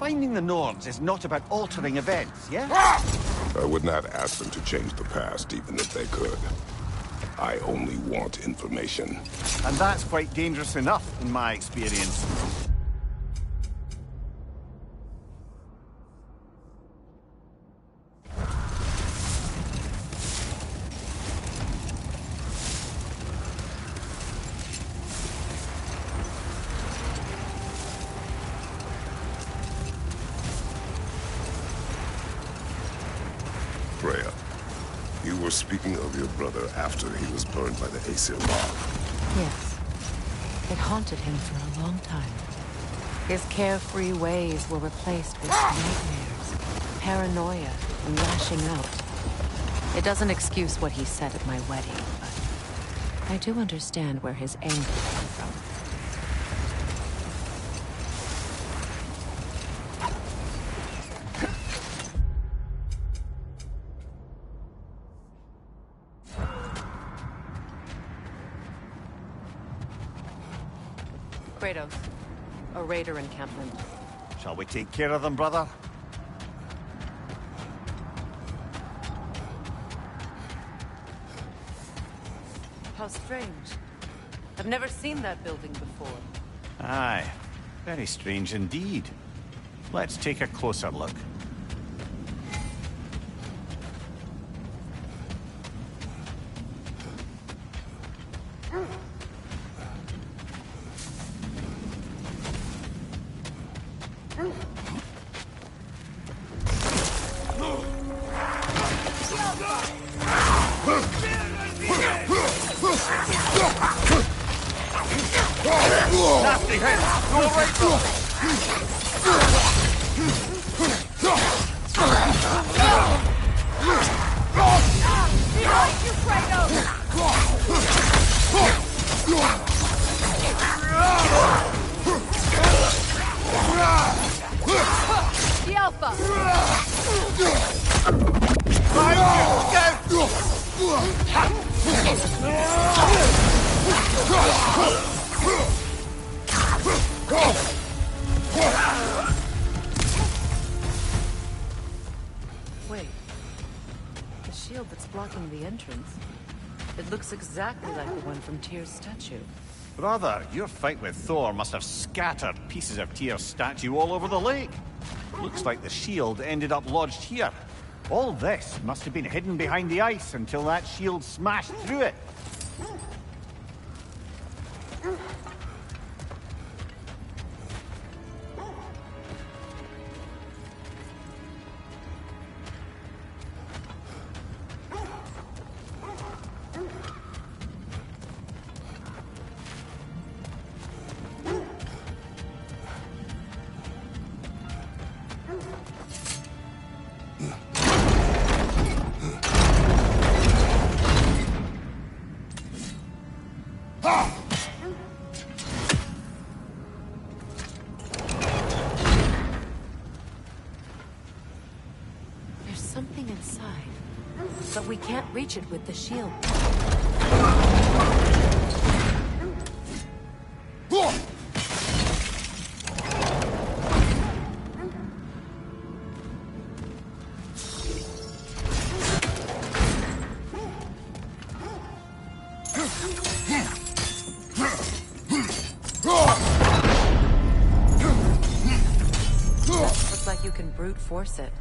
Finding the Nords is not about altering events, yeah? I would not ask them to change the past, even if they could. I only want information. And that's quite dangerous enough, in my experience. Freya, you were speaking of your brother after he was burned by the Aesir mob. Yes. It haunted him for a long time. His carefree ways were replaced with nightmares, paranoia, and lashing out. It doesn't excuse what he said at my wedding, but I do understand where his anger came from. Kratos, a raider encampment. Shall we take care of them, brother? How strange. I've never seen that building before. Aye. Very strange indeed. Let's take a closer look. Nasty hit! Go right though! Behind you, Kratos! The Alpha! Behind you! Wait. The shield that's blocking the entrance. It looks exactly like the one from Tyr's statue. Brother, your fight with Thor must have scattered pieces of Tyr's statue all over the lake. Looks like the shield ended up lodged here. All this must have been hidden behind the ice until that shield smashed through it. There's something inside, but we can't reach it with the shield. Looks like you can brute force it.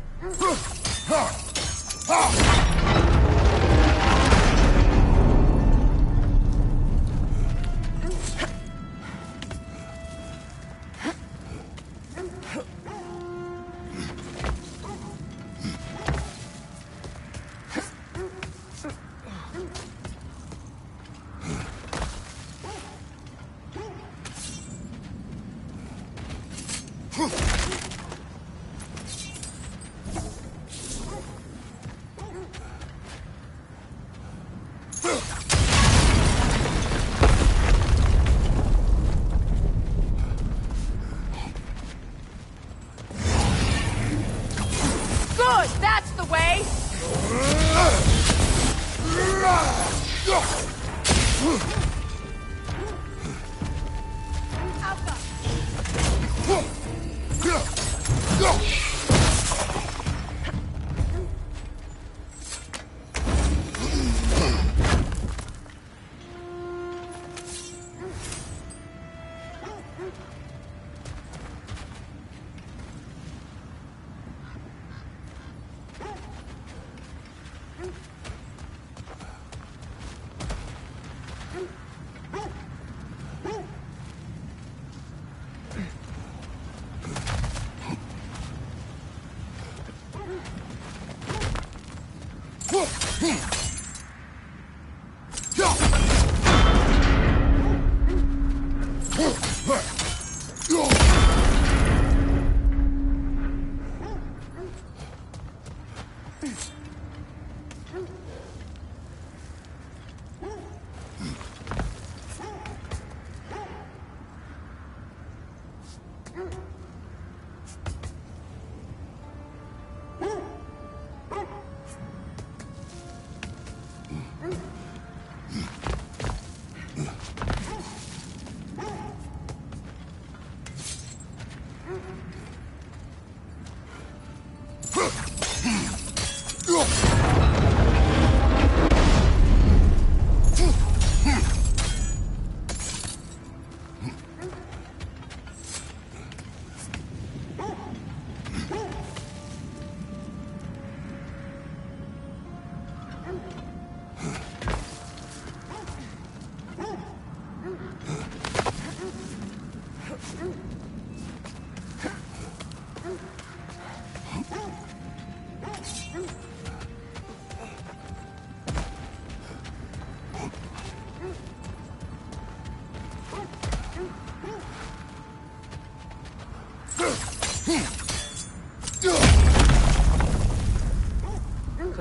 Good! That's the way! Alpha!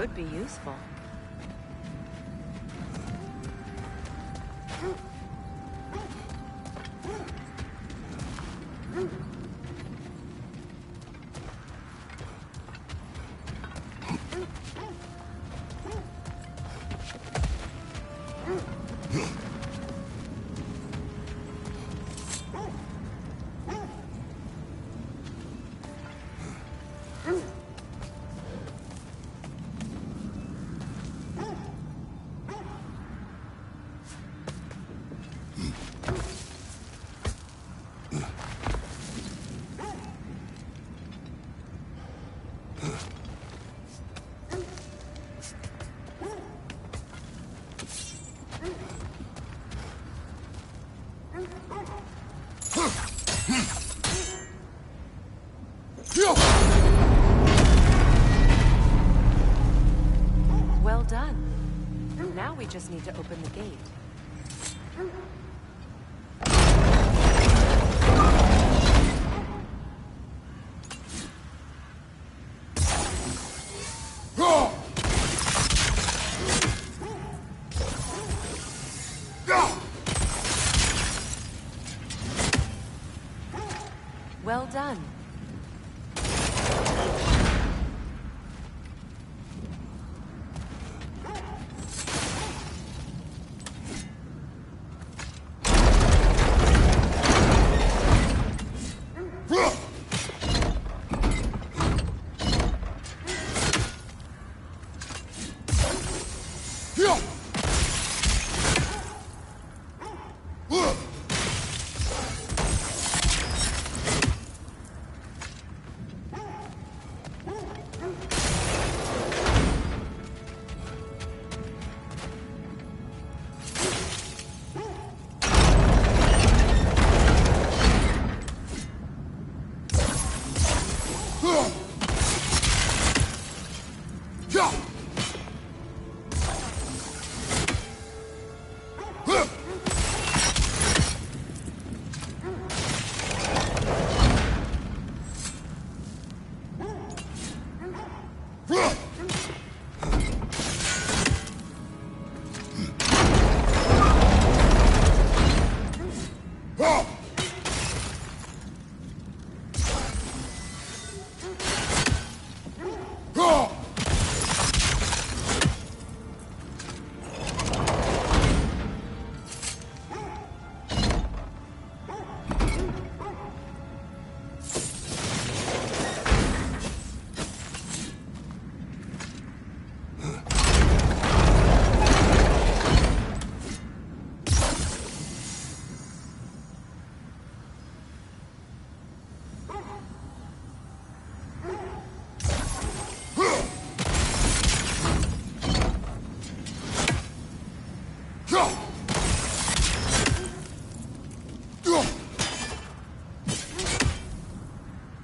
Could be useful. Well done. Now we just need to open the gate. Well done.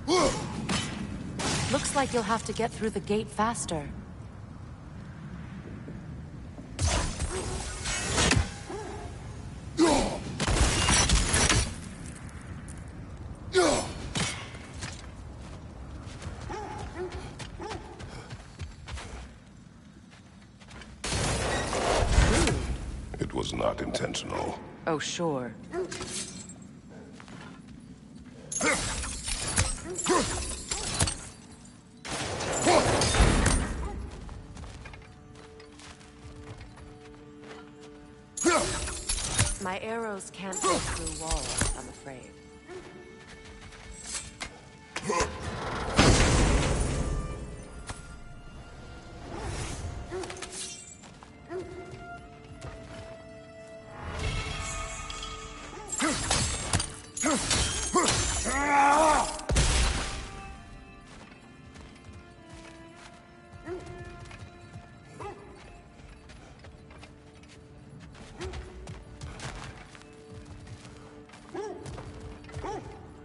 Looks like you'll have to get through the gate faster. It was not intentional. Oh, sure. My arrows can't go through walls, I'm afraid.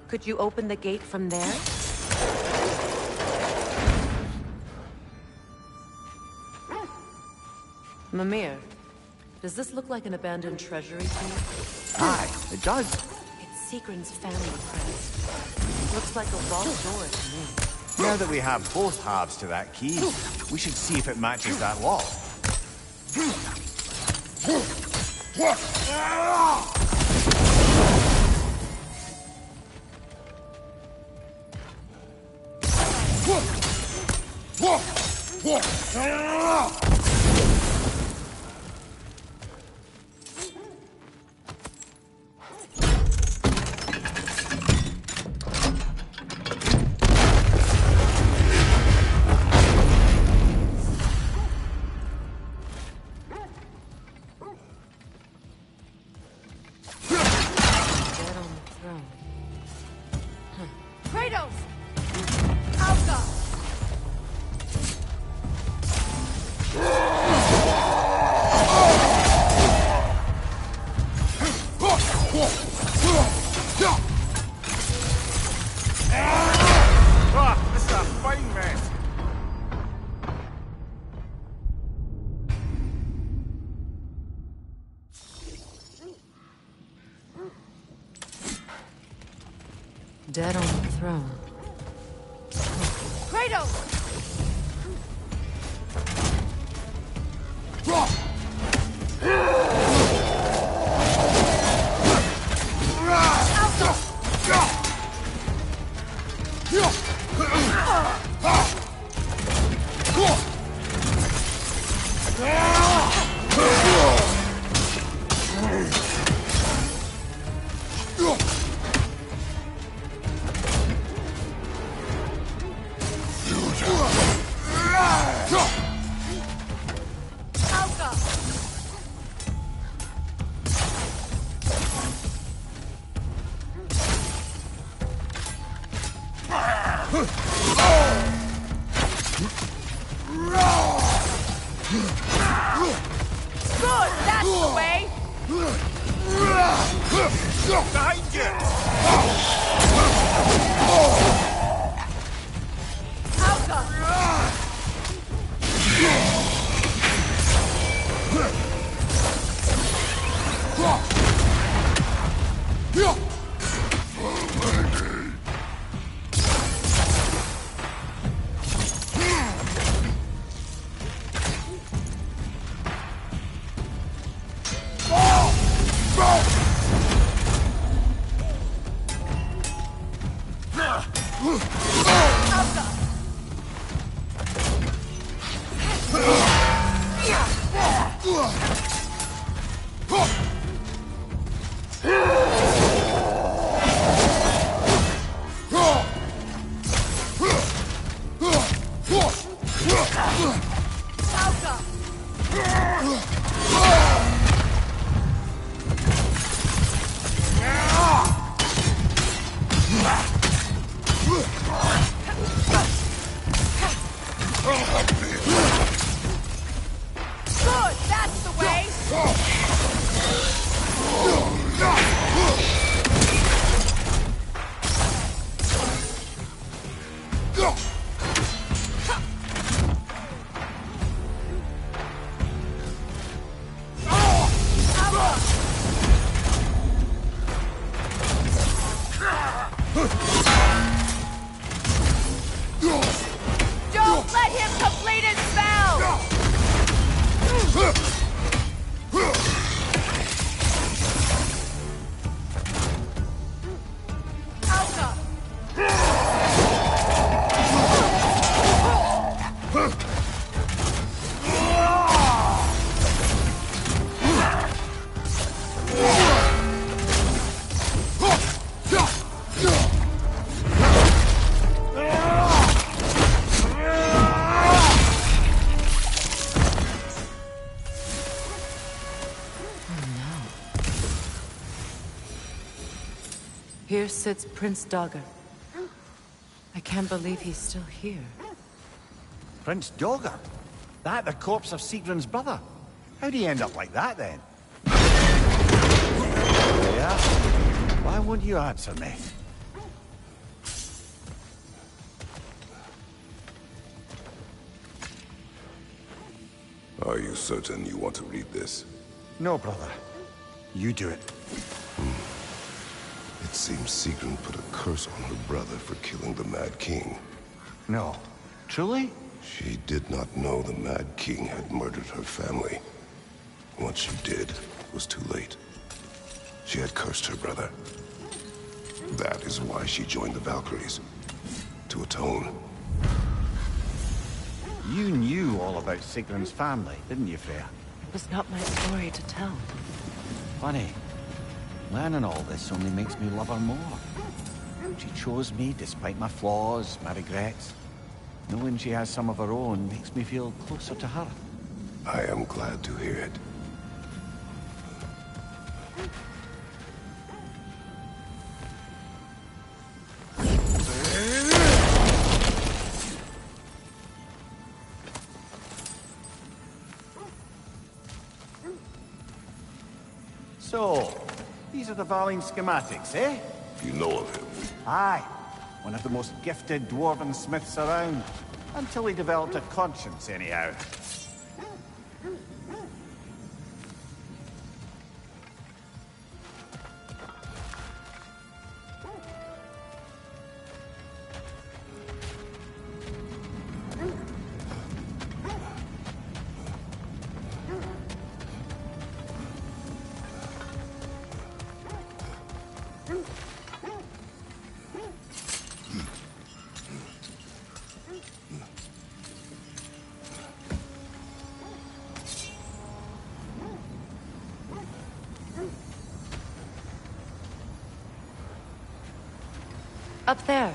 Could you open the gate from there? Mimir, does this look like an abandoned treasury to you? Aye, it does. It's Seagrin's family crest. Looks like a vault door to me. Now that we have both halves to that key, we should see if it matches that wall. Kratos! Alka! Ah, this is a fine mess. Dead on the throne. Kratos! Good! That's the way! Behind you! Alka! Good! That's the way! Don't let him complete his spell! Alka! Here sits Prince Dogger. I can't believe he's still here. Prince Dogger? That the corpse of Sigrun's brother? How'd he end up like that, then? Yeah? Why won't you answer me? Are you certain you want to read this? No, brother. You do it. It seems Sigrun put a curse on her brother for killing the Mad King. No. Truly? She did not know the Mad King had murdered her family. Once she did, it was too late. She had cursed her brother. That is why she joined the Valkyries. To atone. You knew all about Sigrun's family, didn't you, Freya? It was not my story to tell. Funny. Learning all this only makes me love her more. She chose me despite my flaws, my regrets. Knowing she has some of her own makes me feel closer to her. I am glad to hear it. So, these are the Valine schematics, eh? You know of him? Aye. One of the most gifted dwarven smiths around. Until he developed a conscience, anyhow. Up there.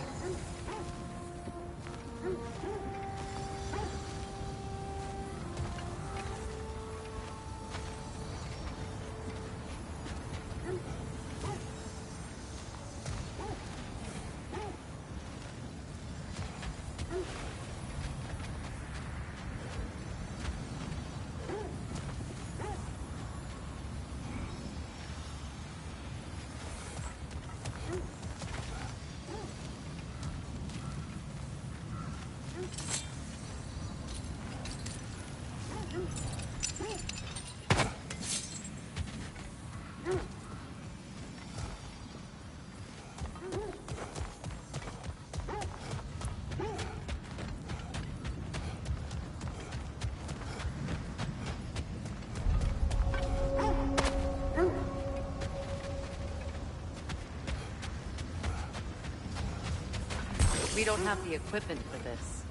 We don't have the equipment for this.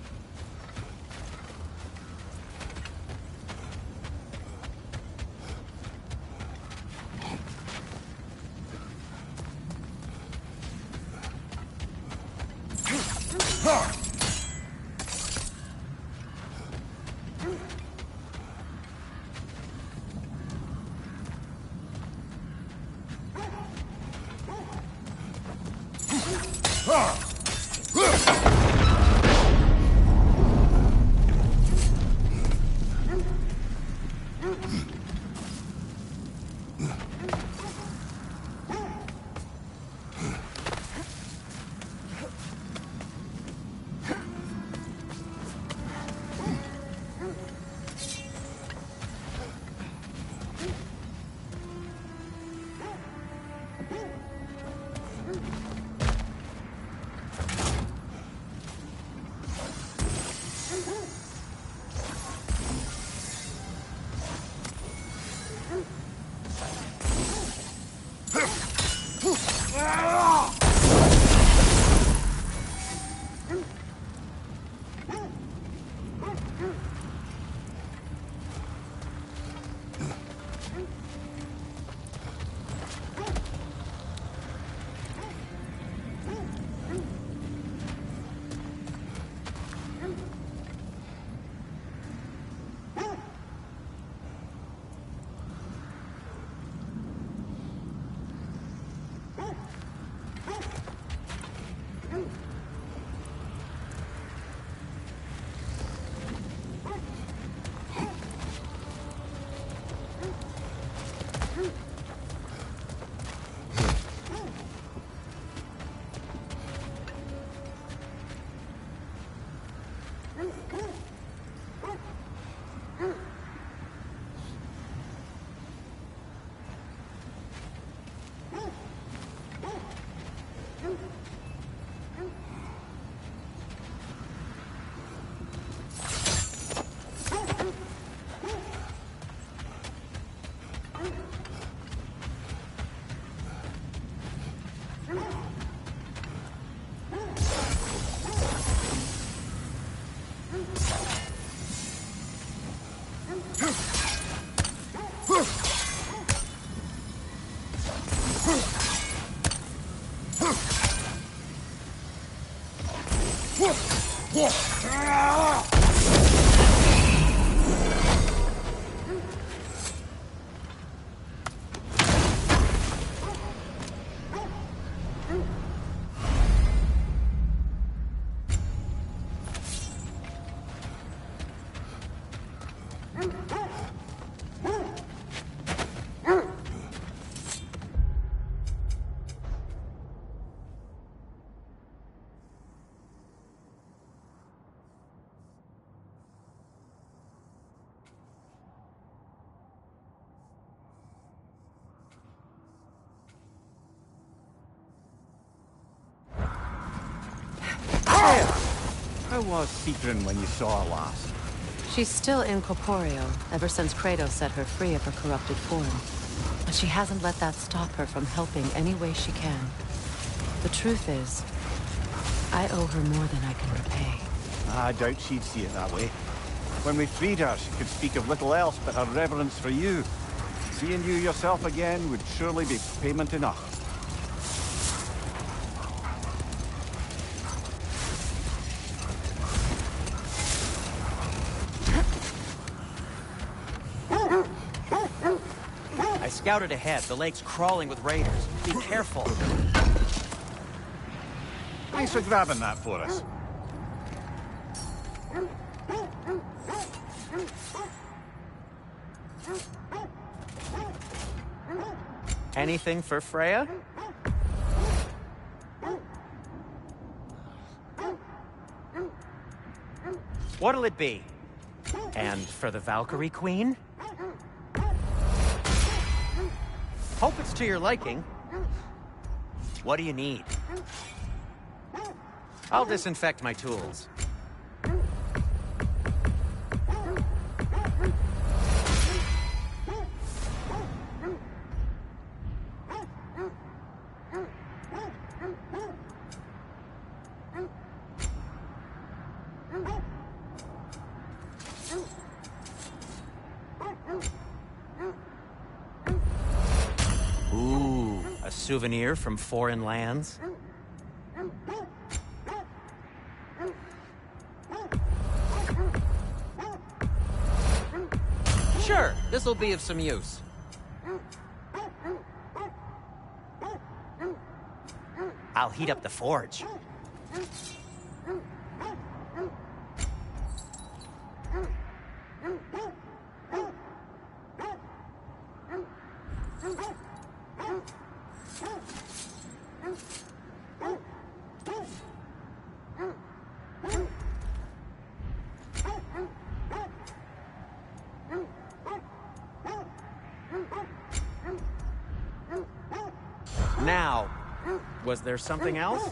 How was Sigrun when you saw her last? She's still incorporeal, ever since Kratos set her free of her corrupted form. But she hasn't let that stop her from helping any way she can. The truth is, I owe her more than I can repay. I doubt she'd see it that way. When we freed her, she could speak of little else but her reverence for you. Seeing you yourself again would surely be payment enough. I scouted ahead. The lake's crawling with raiders. Be careful. Thanks for grabbing that for us. Anything for Freya? What'll it be? And for the Valkyrie Queen? Hope it's to your liking. What do you need? I'll disinfect my tools. Ooh, a souvenir from foreign lands? Sure, this'll be of some use. I'll heat up the forge. Now, was there something else?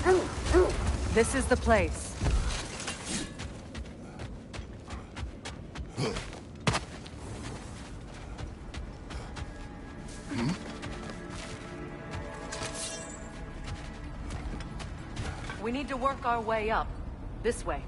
This is the place. We need to work our way up. This way.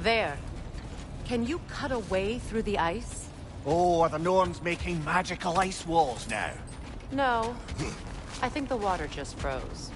There. Can you cut a way through the ice? Oh, are the Norns making magical ice walls now? No. I think the water just froze.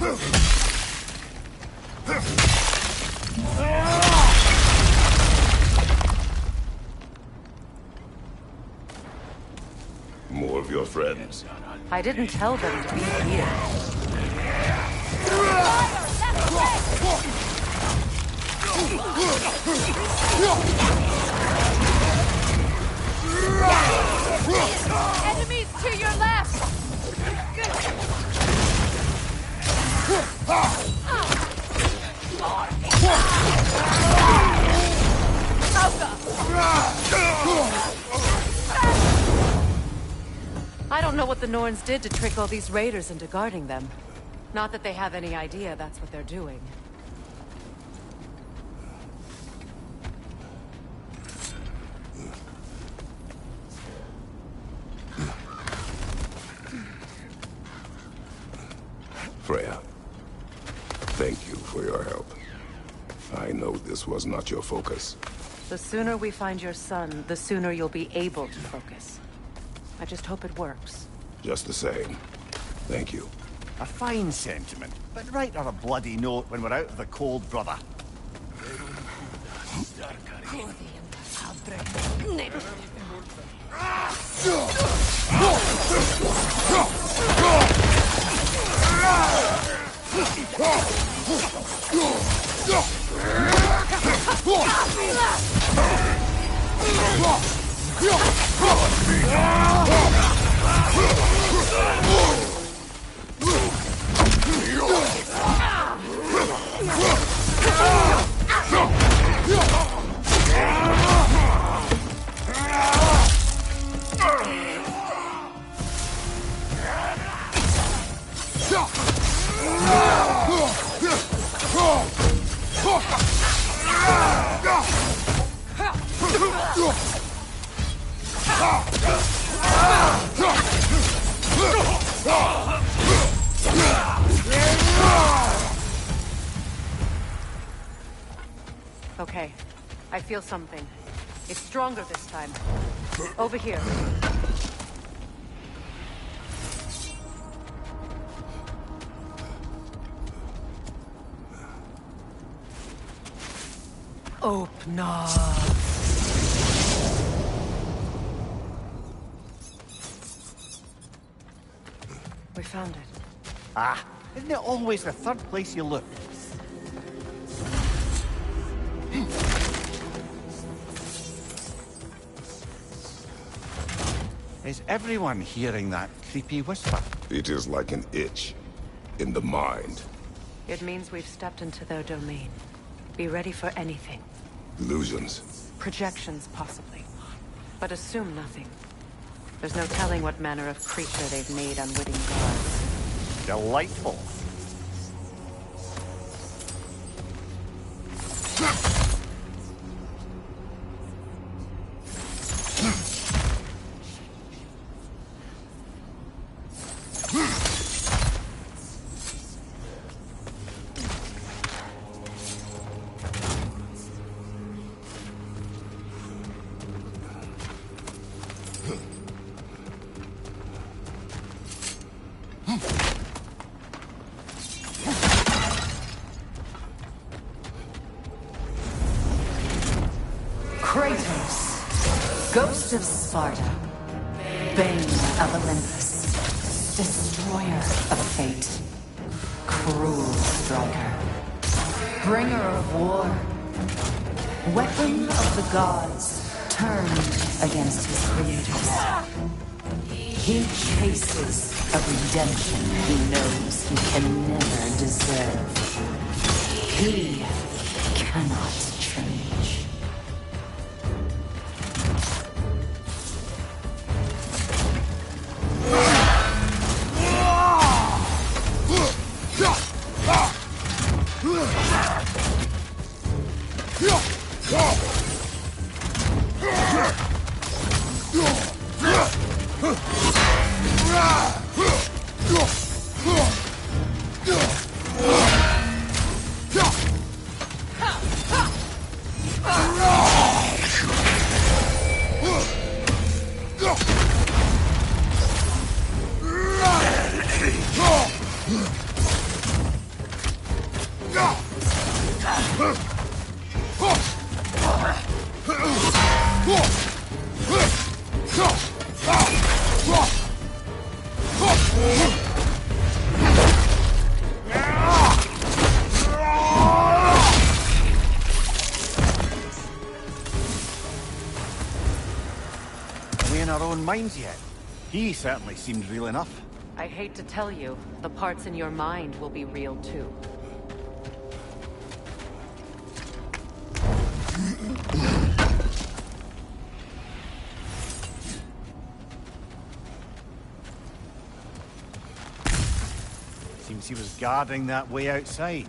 More of your friends. I didn't tell them to be here. Enemies to your left! I don't know what the Norns did to trick all these raiders into guarding them. Not that they have any idea that's what they're doing. Freya, thank you for your help. I know this was not your focus. The sooner we find your son, the sooner you'll be able to focus. I just hope it works. Just the same, thank you. A fine sentiment, but write her a bloody note when we're out of the cold, brother. Okay, I feel something. It's stronger this time. Over here. Open up. We found it. Ah, isn't it always the third place you look? Is everyone hearing that creepy whisper? It is like an itch in the mind. It means we've stepped into their domain. Be ready for anything. Illusions. Projections, possibly. But assume nothing. There's no telling what manner of creature they've made unwitting guards. Delightful. Kratos, Ghost of Sparta, Bane of Olympus, Destroyer of Fate, Cruel Striker, Bringer of War, Weapon of the Gods, turned against his creators. He chases a redemption he knows he can never deserve. He cannot change. Are we in our own minds yet? He certainly seemed real enough. I hate to tell you, the parts in your mind will be real too. Seems he was guarding that way outside.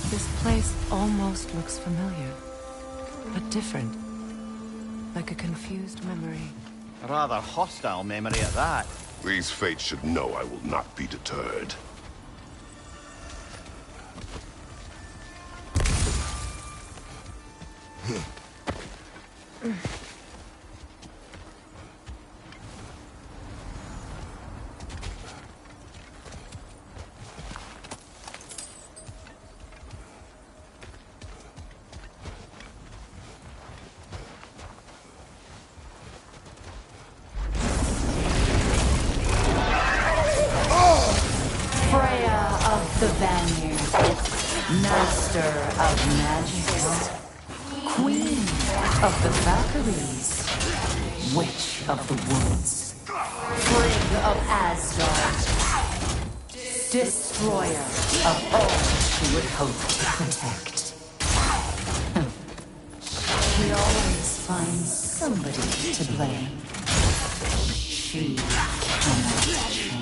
This place almost looks familiar, but different. Like a confused memory. A rather hostile memory at that. These fates should know I will not be deterred. Freya of the Vanir, Master of Magic, Queen of the Valkyries, Witch of the Woods, Frigg of Asgard, Destroyer of all she would hope to protect. She always finds somebody to blame. She cannot change.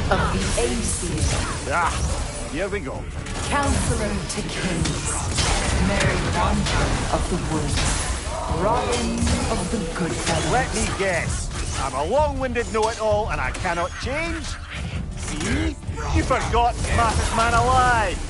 of the Aesir, Ah, here we go. Counselor to Kings, Merry Wanderer of the Woods, Robin of the Goodfellows. Let me guess. I'm a long-winded know-it-all and I cannot change? See? You forgot smartest man alive!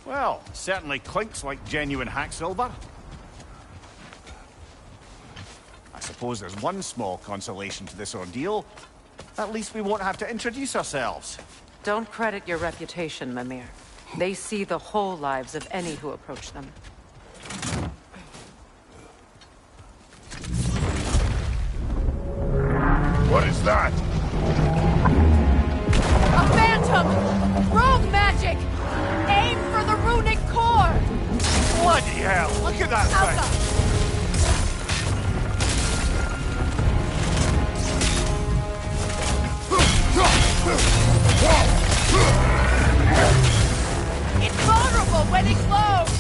Well, certainly clinks like genuine hack silver. I suppose there's one small consolation to this ordeal. At least we won't have to introduce ourselves. Don't credit your reputation, Mimir. They see the whole lives of any who approach them. What is that? A phantom! Rogue magic! Aim for the runic core! Bloody hell! Look at that thing! Alpha! It's vulnerable when it glows!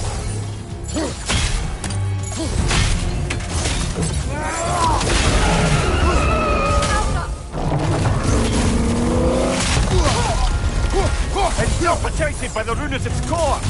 It's still protected by the rune at its core!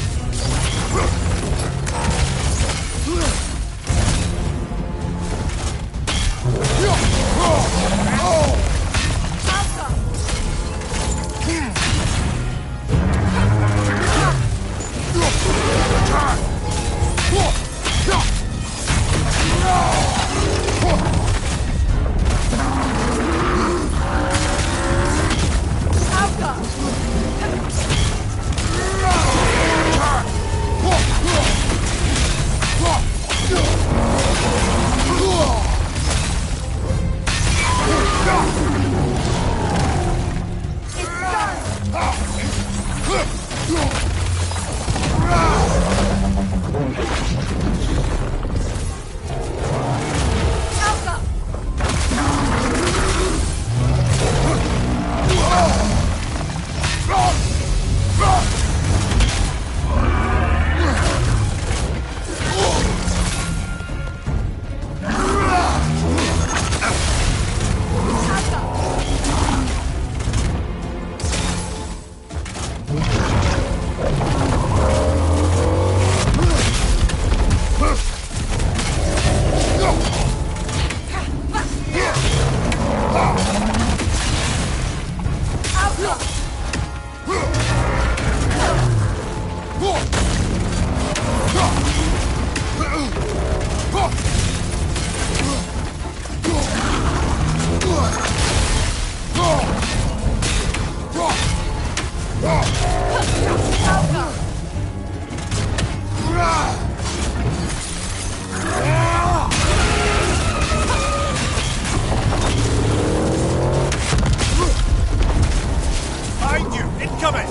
Behind you! Incoming!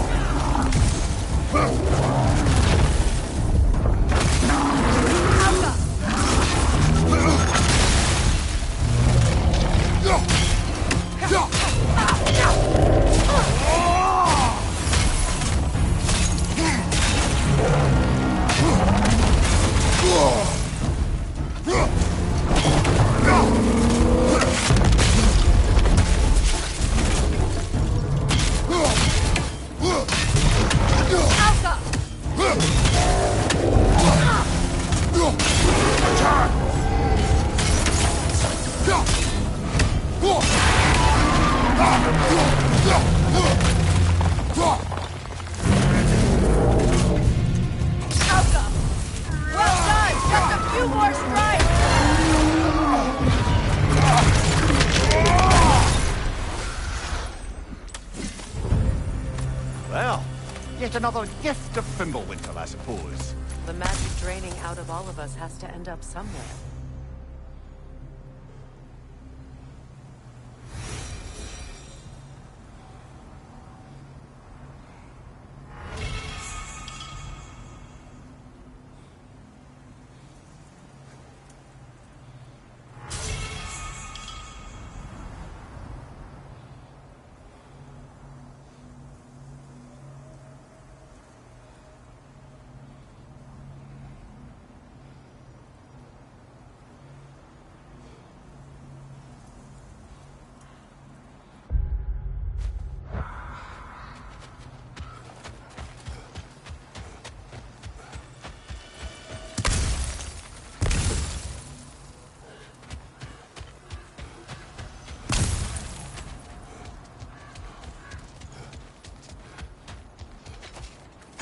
Outcome! Well done! Just a few more strikes! Well, yet another gift of Fimbulwinter, I suppose. The magic draining out of all of us has to end up somewhere.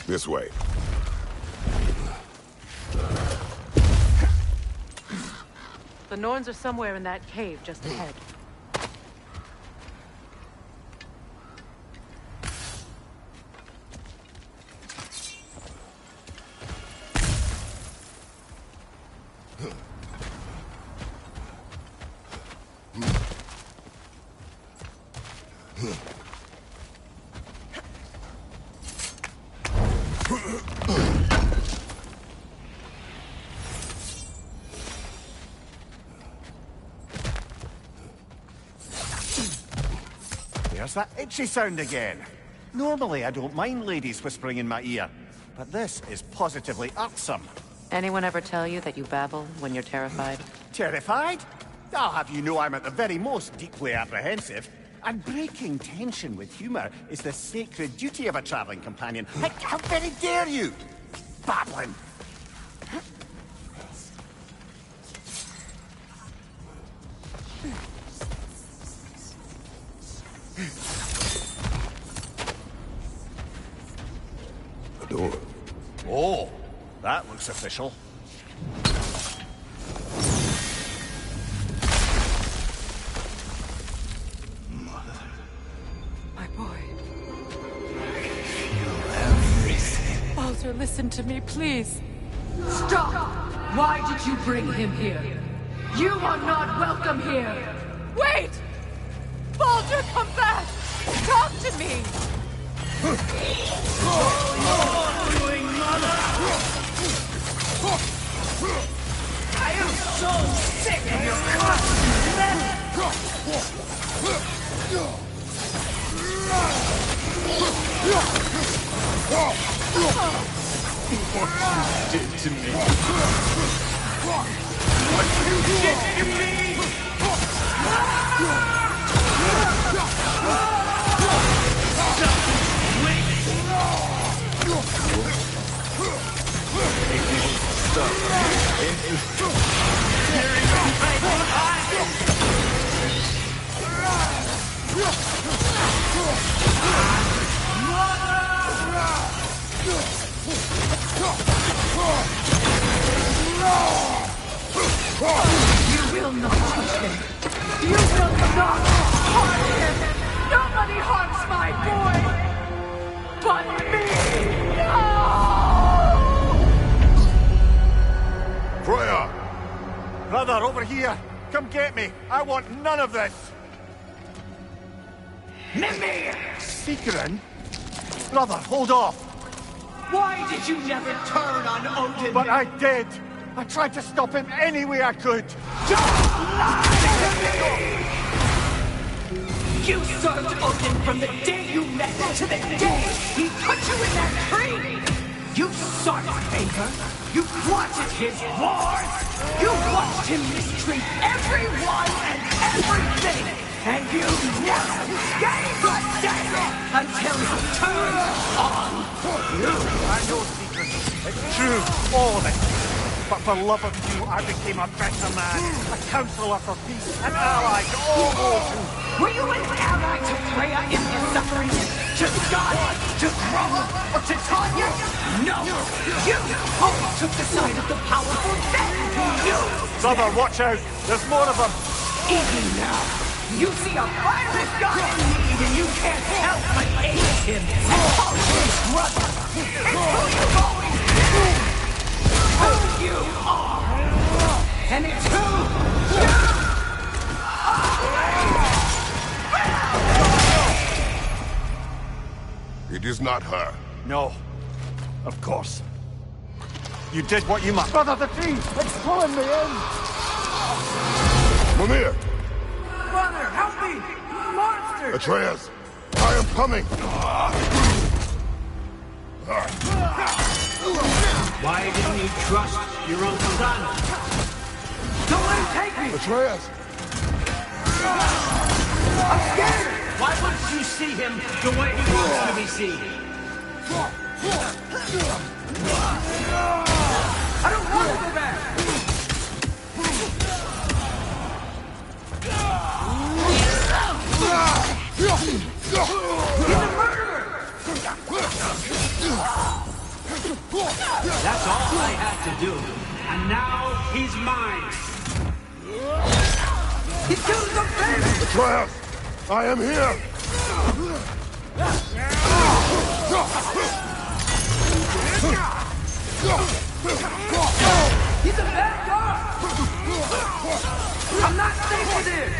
This way. The Norns are somewhere in that cave just ahead. There's that itchy sound again. Normally I don't mind ladies whispering in my ear, but this is positively irksome. Anyone ever tell you that you babble when you're terrified? Terrified? I'll have you know I'm at the very most deeply apprehensive. And breaking tension with humour is the sacred duty of a travelling companion. How very dare you? Babbling! A door. Oh, that looks official. My boy. Feel everything. Baldur, listen to me, please. Stop! Why did you bring him here? You are not welcome here! Wait! Baldur, come back! Talk to me! I am so sick of your constant mess! What you did to me. What you did to me! You will not touch him! You will not harm him! Nobody harms my boy! But me! No! Freya! Brother, over here! Come get me! I want none of this! Mimir! Seekerin? Brother, hold off! Why did you never turn on Odin? But I did! I tried to stop him any way I could! Don't lie to me! You served Odin from the day you met to the day he put you in that tree! You sought his favor, you wanted his wars, you watched him mistreat everyone and everything, and you never gave a damn until he turned on you! I know, Seekerin. It's true, all of it. But for love of you, I became a better man, a counselor for peace, an ally to all those who... Were you an ally to Freya in this suffering? To Scott? To Groma? Or to Tanya? No! You always took the side of the powerful, then you! Brother, watch out! There's more of them! Easy now! You see a virus god in need and you can't help but aid him and call him brother! It's who you've always been! Who you are! And it's who you It is not her. No. Of course. You did what you must. Brother, the tree! It's pulling me in! Mimir! Brother, help me! Monster! Atreus! I am coming! Why didn't you trust your own son? Don't let him take me! Atreus! I'm scared! Why wouldn't you see him the way he wants to be seen? I don't want to go back! He's a murderer! That's all I had to do. And now he's mine. He killed the baby! Atreus! I am here! He's a bad guy! I'm not safe with him!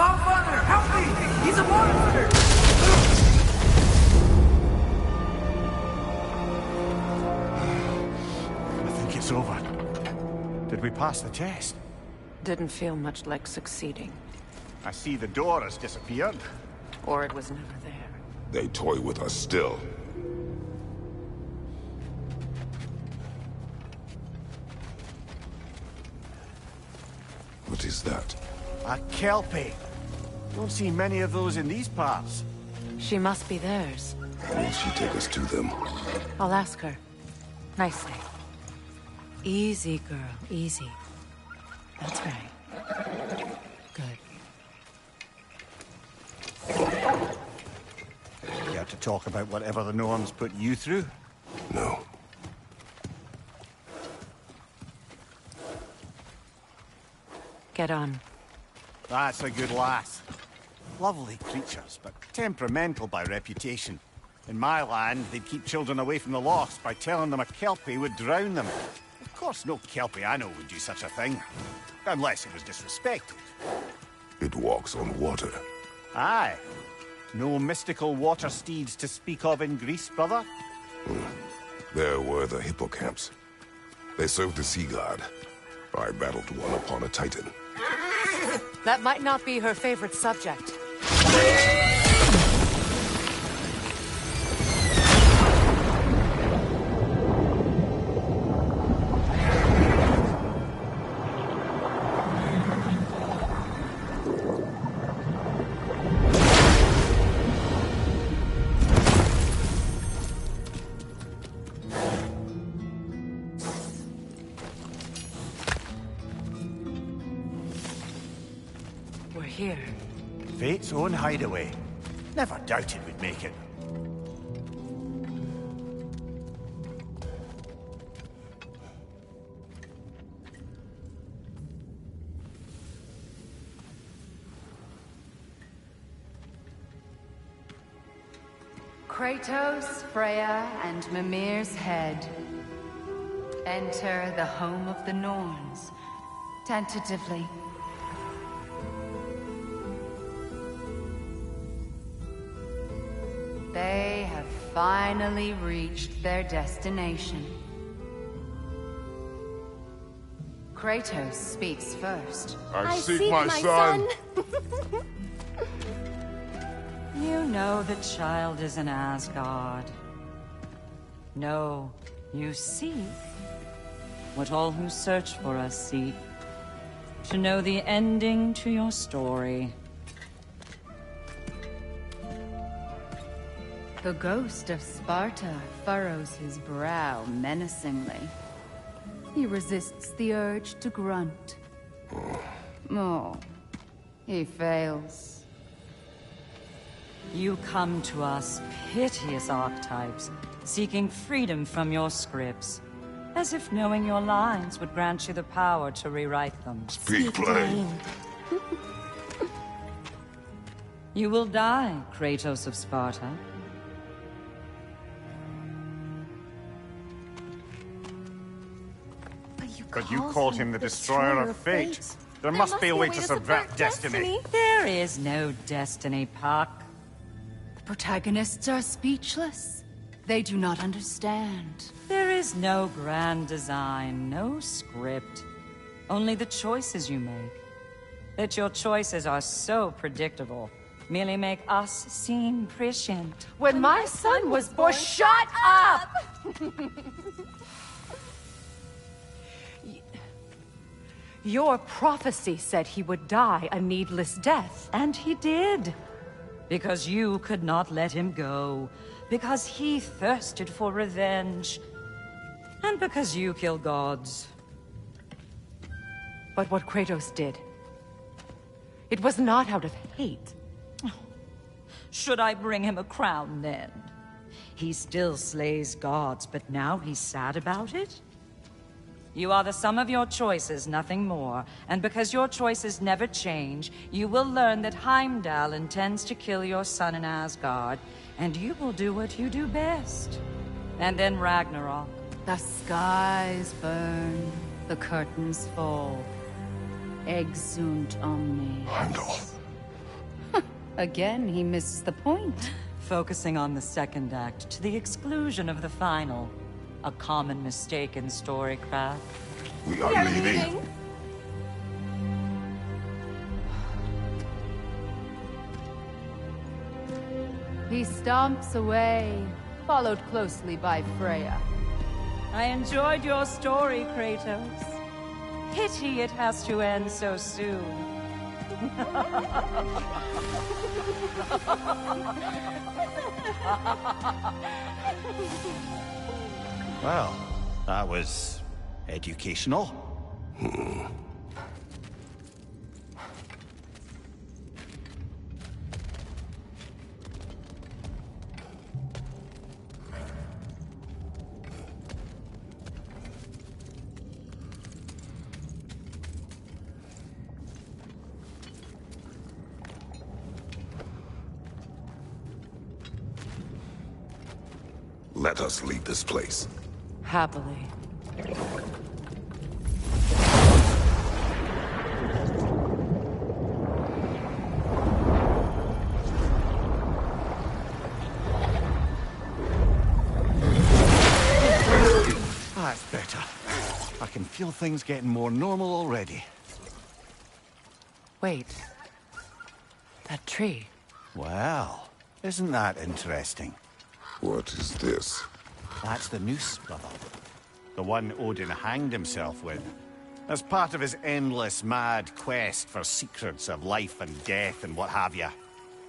Oh, Mother, help me! He's a monster! I think it's over. Did we pass the test? Didn't feel much like succeeding. I see the door has disappeared. Or it was never there. They toy with us still. What is that? A Kelpie. Don't see many of those in these parts. She must be theirs. How will she take us to them? I'll ask her. Nicely. Easy, girl. Easy. That's right. Good. Care to talk about whatever the Norns put you through? No. Get on. That's a good lass. Lovely creatures, but temperamental by reputation. In my land, they'd keep children away from the lost by telling them a Kelpie would drown them. Of course, no Kelpie I know would do such a thing. Unless it was disrespected. It walks on water. Aye. No mystical water steeds to speak of in Greece, brother? There were the hippocamps. They served the sea god. I battled one upon a titan. That might not be her favorite subject. We're here. Fate's own hideaway. Never doubted we'd make it. Kratos, Freya, and Mimir's head. Enter the home of the Norns. Tentatively. They have finally reached their destination. Kratos speaks first. I seek my son. You know the child is in Asgard. No, you seek what all who search for us seek. To know the ending to your story. The ghost of Sparta furrows his brow menacingly. He resists the urge to grunt. Oh, he fails. You come to us, piteous archetypes, seeking freedom from your scripts, as if knowing your lines would grant you the power to rewrite them. Speak plain. You will die, Kratos of Sparta. But you called him the Destroyer of Fate. There must be a way to subvert destiny. There is no destiny, Puck. The protagonists are speechless. They do not understand. There is no grand design, no script. Only the choices you make. That your choices are so predictable merely make us seem prescient. When my son was born, shut up! Your prophecy said he would die a needless death. And he did. Because you could not let him go. Because he thirsted for revenge. And because you kill gods. But what Kratos did, it was not out of hate. Should I bring him a crown then? He still slays gods, but now he's sad about it? You are the sum of your choices, nothing more. And because your choices never change, you will learn that Heimdall intends to kill your son in Asgard, and you will do what you do best. And then Ragnarok. The skies burn, the curtains fall. Exunt omni. Heimdall. Again, he misses the point. Focusing on the second act to the exclusion of the final. A common mistake in storycraft. We are leaving. He stomps away, followed closely by Freya. I enjoyed your story, Kratos. Pity it has to end so soon. Well, that was educational. Let us leave this place. Happily. That's better. I can feel things getting more normal already. Wait. That tree. Well, isn't that interesting? What is this? That's the noose, brother. The one Odin hanged himself with. As part of his endless, mad quest for secrets of life and death and what have you.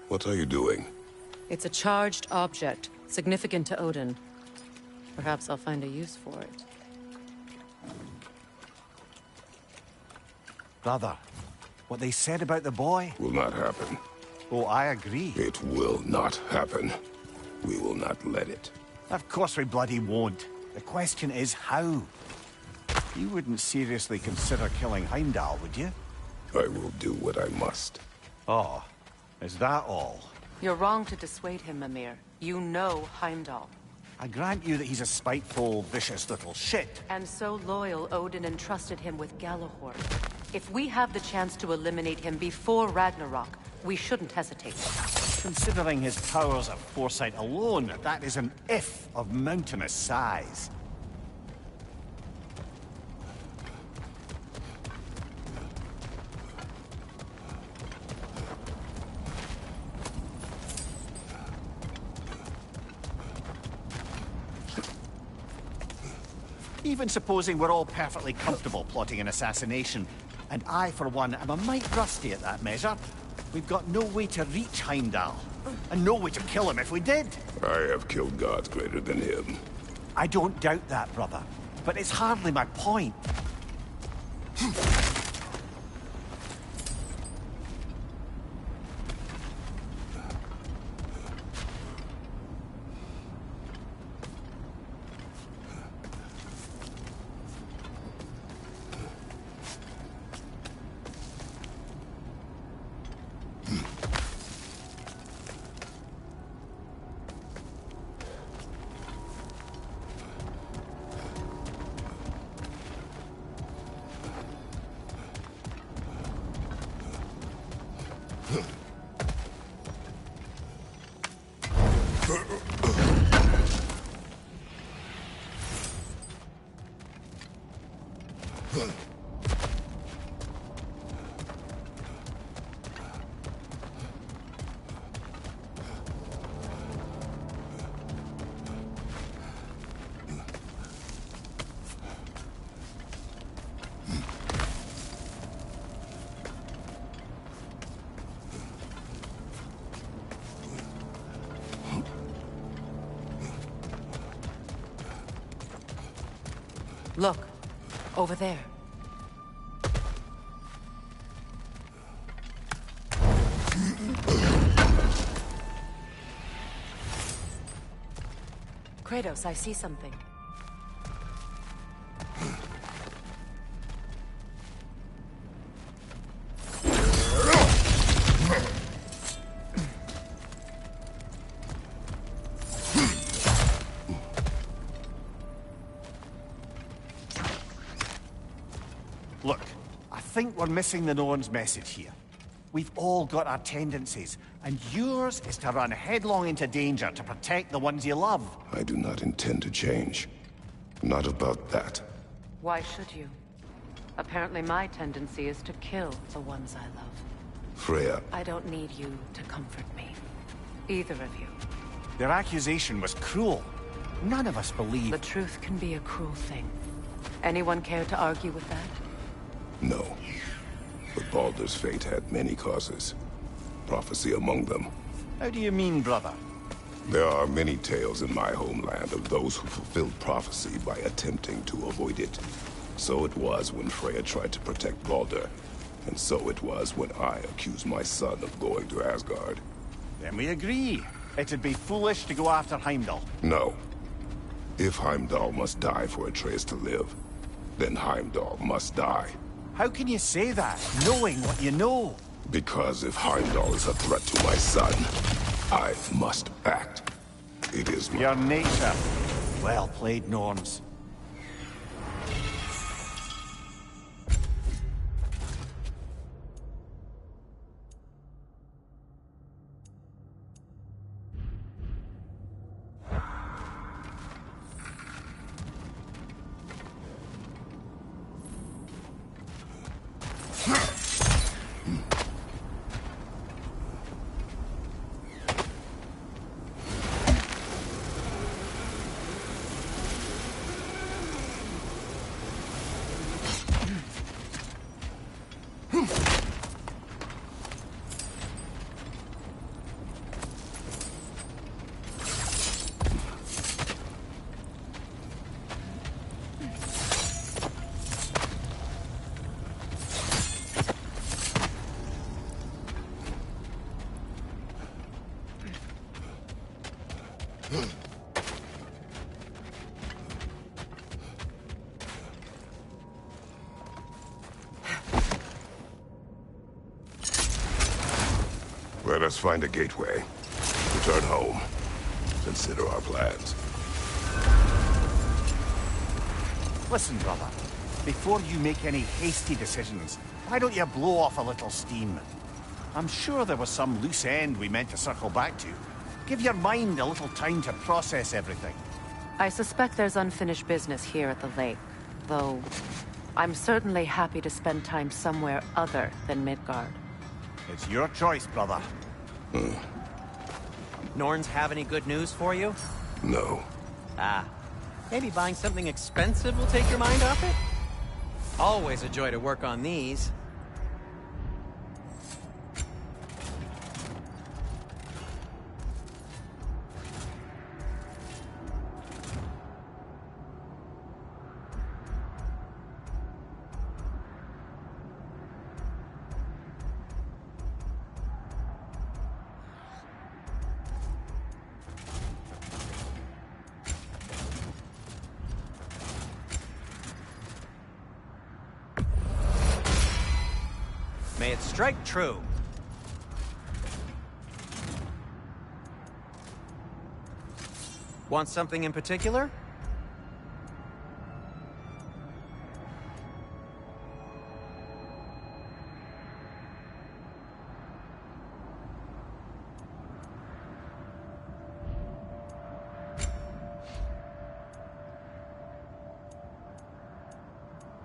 What are you doing? It's a charged object, significant to Odin. Perhaps I'll find a use for it. Brother, what they said about the boy? Will not happen. Oh, I agree. It will not happen. We will not let it. Of course we bloody won't. The question is how. You wouldn't seriously consider killing Heimdall, would you? I will do what I must. Oh, is that all? You're wrong to dissuade him, Mimir. You know Heimdall. I grant you that he's a spiteful, vicious little shit. And so loyal, Odin entrusted him with Galahorn. If we have the chance to eliminate him before Ragnarok, we shouldn't hesitate. Considering his powers of foresight alone, that is an if of mountainous size. Even supposing we're all perfectly comfortable plotting an assassination, and I, for one, am a mite rusty at that measure, we've got no way to reach Heimdall. And no way to kill him if we did. I have killed gods greater than him. I don't doubt that, brother. But it's hardly my point. Look, over there. Kratos, I see something. Look, I think we're missing the Norn's message here. We've all got our tendencies, and yours is to run headlong into danger to protect the ones you love. I do not intend to change. Not about that. Why should you? Apparently my tendency is to kill the ones I love. Freya, I don't need you to comfort me. Either of you. Their accusation was cruel. None of us believe... The truth can be a cruel thing. Anyone care to argue with that? no. But Baldur's fate had many causes. Prophecy among them. How do you mean, brother? There are many tales in my homeland of those who fulfilled prophecy by attempting to avoid it. So it was when Freya tried to protect Baldur. And so it was when I accused my son of going to Asgard. Then we agree. It'd be foolish to go after Heimdall. No. If Heimdall must die for Atreus to live, then Heimdall must die. How can you say that, knowing what you know? Because if Heimdall is a threat to my son, I must act. It is my... Your nature. Well played, Norns. Let us find a gateway. Return home. Consider our plans. Listen, brother. Before you make any hasty decisions, why don't you blow off a little steam? I'm sure there was some loose end we meant to circle back to. Give your mind a little time to process everything. I suspect there's unfinished business here at the lake, though I'm certainly happy to spend time somewhere other than Midgard. It's your choice, brother. Norns have any good news for you? No. Ah, maybe buying something expensive will take your mind off it? Always a joy to work on these. strike true. Want something in particular?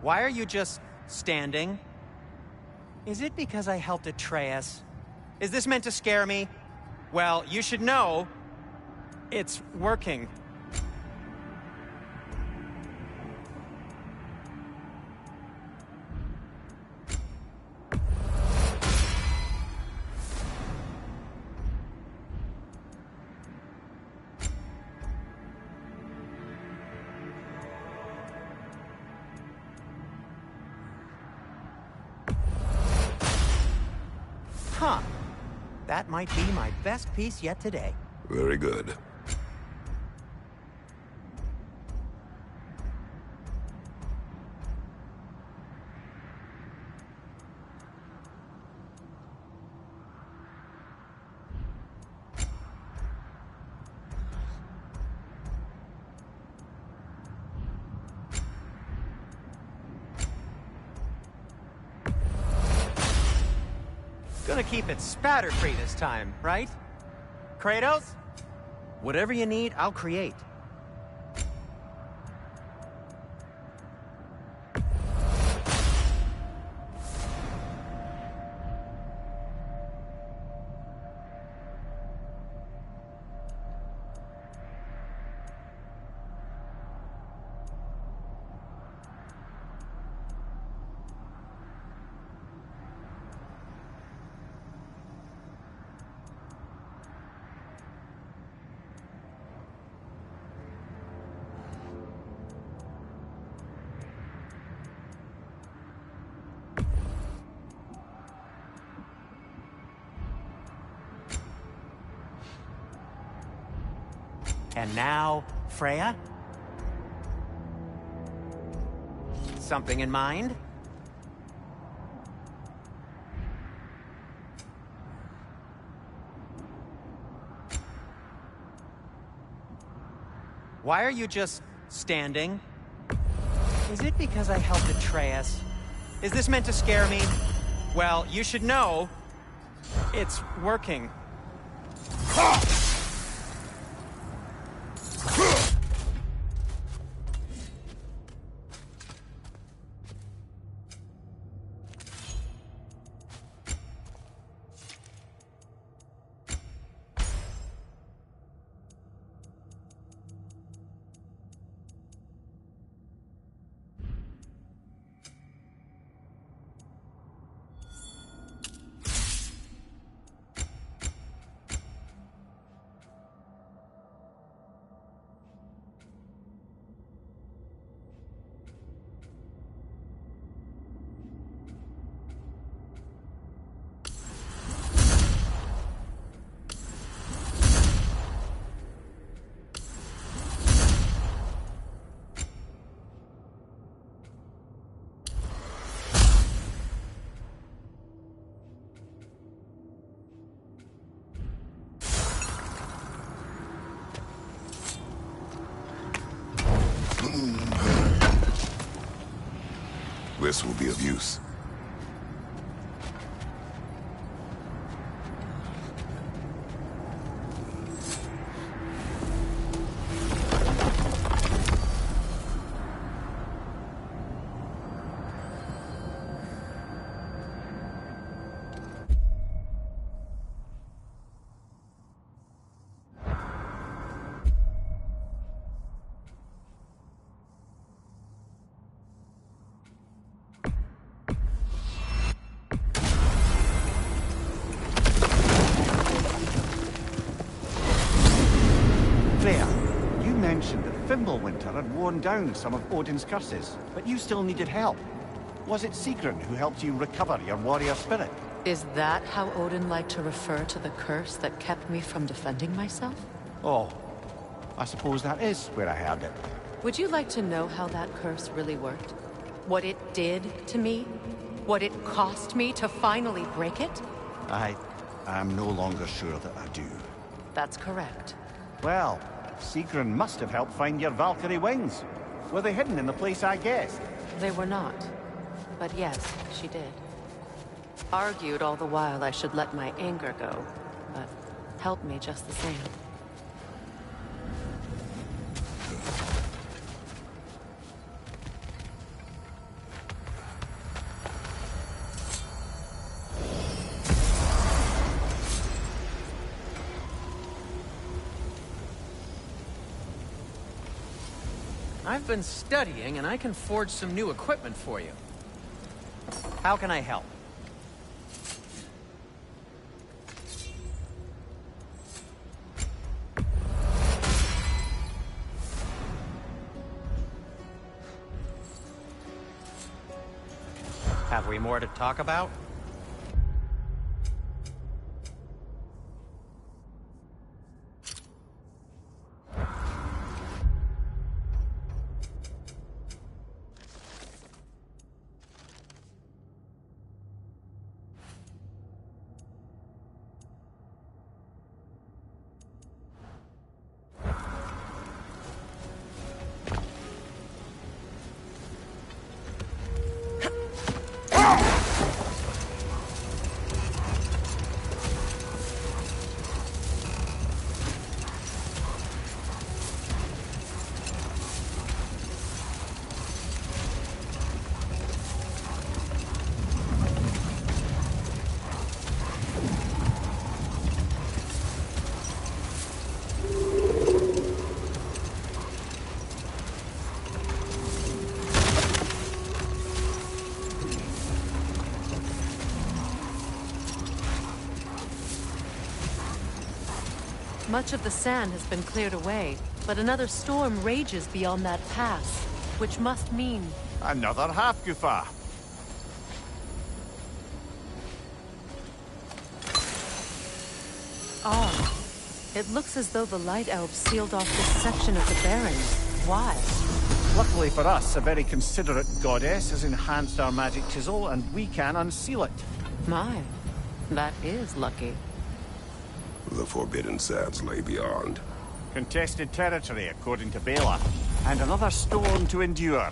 Why are you just standing? Is it because I helped Atreus? Is this meant to scare me? Well, you should know, it's working. Huh. That might be my best piece yet today. Very good. Gonna keep it spatter-free this time, right? Kratos? Whatever you need, I'll create. And now, Freya? Something in mind? Why are you just standing? Is it because I helped Atreus? Is this meant to scare me? Well, you should know, it's working. This will be of use. Winter had worn down some of Odin's curses, but you still needed help. Was it Sigrun who helped you recover your warrior spirit? Is that how Odin liked to refer to the curse that kept me from defending myself? Oh, I suppose that is where I heard it. Would you like to know how that curse really worked? What it did to me? What it cost me to finally break it? I'm no longer sure that I do. That's correct. Well, Sigrun must have helped find your Valkyrie wings. Were they hidden in the place I guessed? They were not. But yes, she did. Argued all the while I should let my anger go, but helped me just the same. I've been studying, and I can forge some new equipment for you. How can I help? Have we more to talk about? Much of the sand has been cleared away, but another storm rages beyond that pass, which must mean... Another half-goofa. Odd. It looks as though the Light Elves sealed off this section of the Barrens. Why? Luckily for us, a very considerate goddess has enhanced our magic chisel, and we can unseal it. My, that is lucky. The Forbidden Sands lay beyond. Contested territory, according to Bela. And another storm to endure.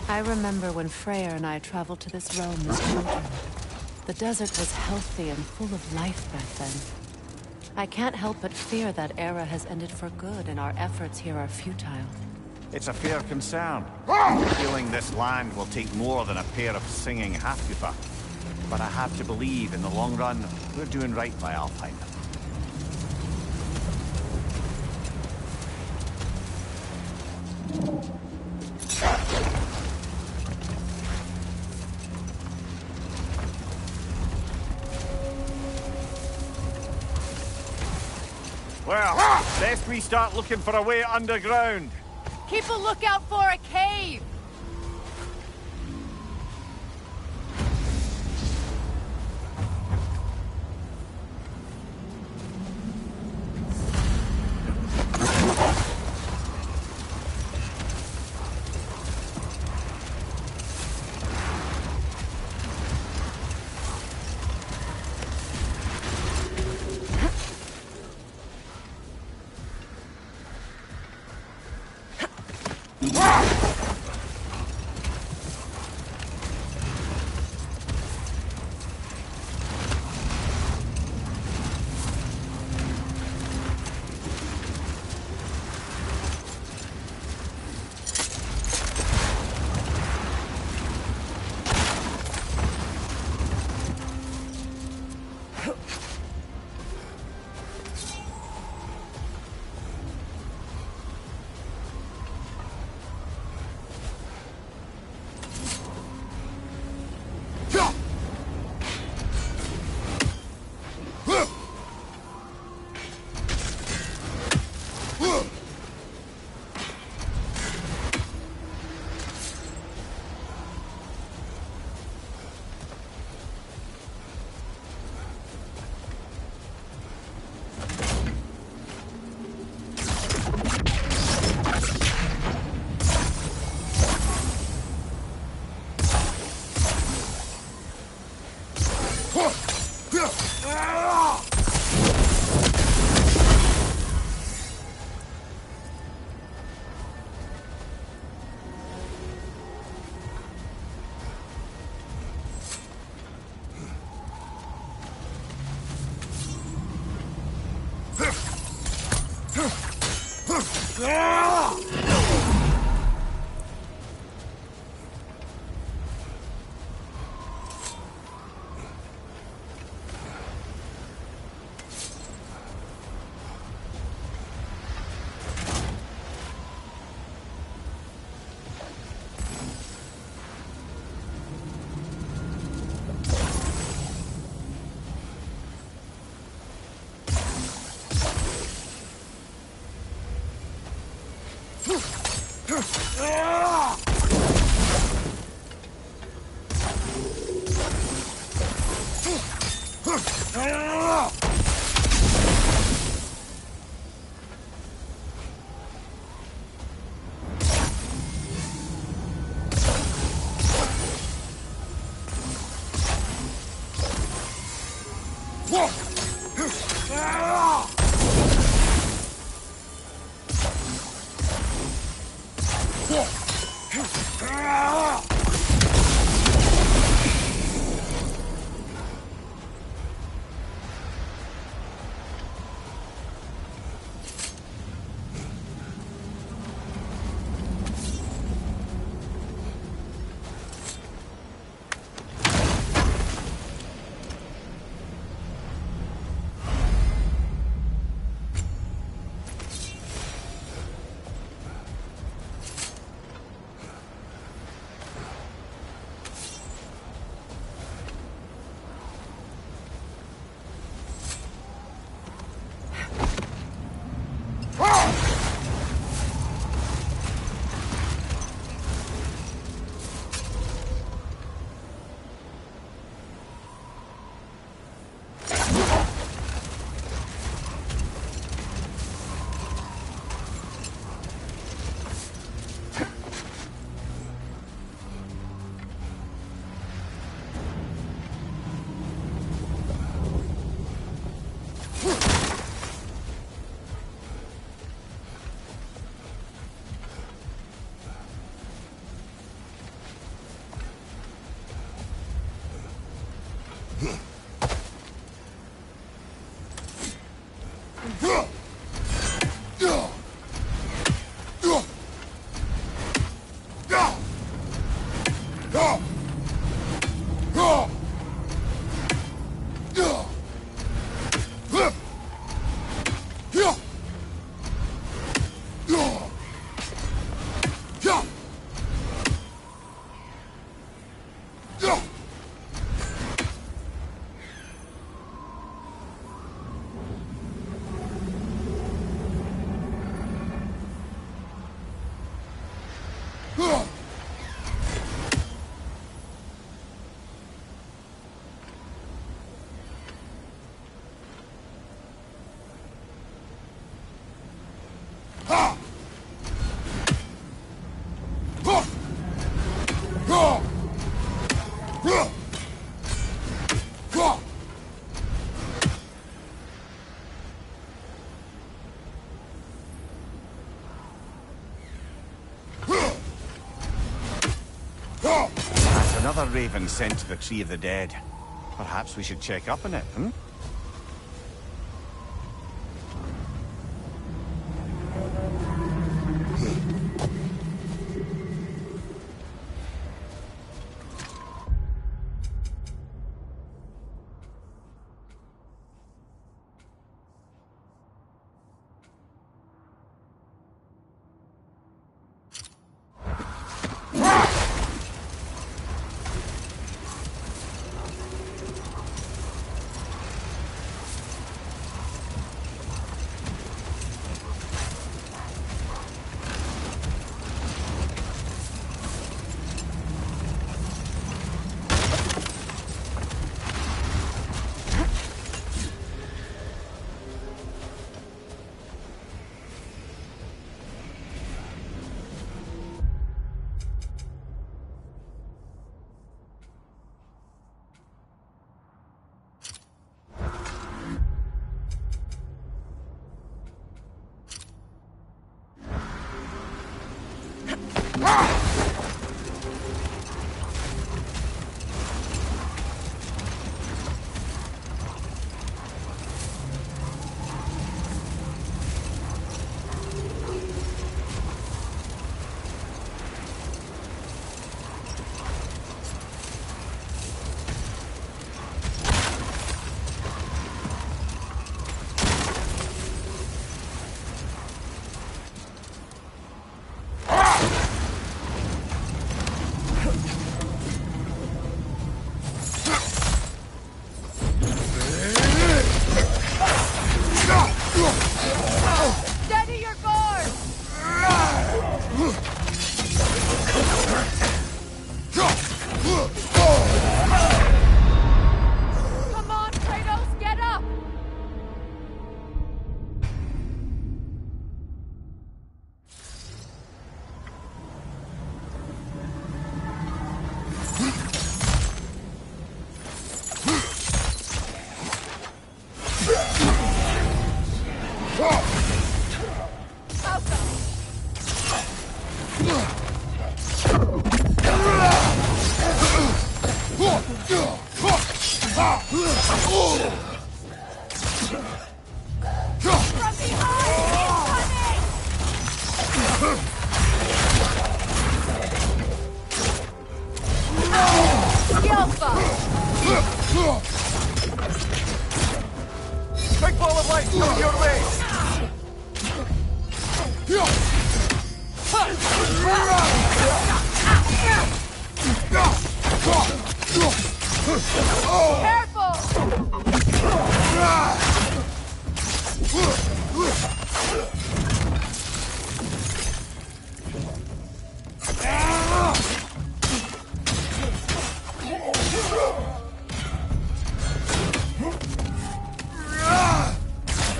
I remember when Freyr and I traveled to this realm as children. The desert was healthy and full of life back then. I can't help but fear that era has ended for good and our efforts here are futile. It's a fair concern. Healing this land will take more than a pair of singing half-goofa. But I have to believe in the long run, we're doing right by Alfheim. Well, best we start looking for a way underground. Keep a lookout for a cave! Another raven sent to the Tree of the Dead. Perhaps we should check up on it, hmm?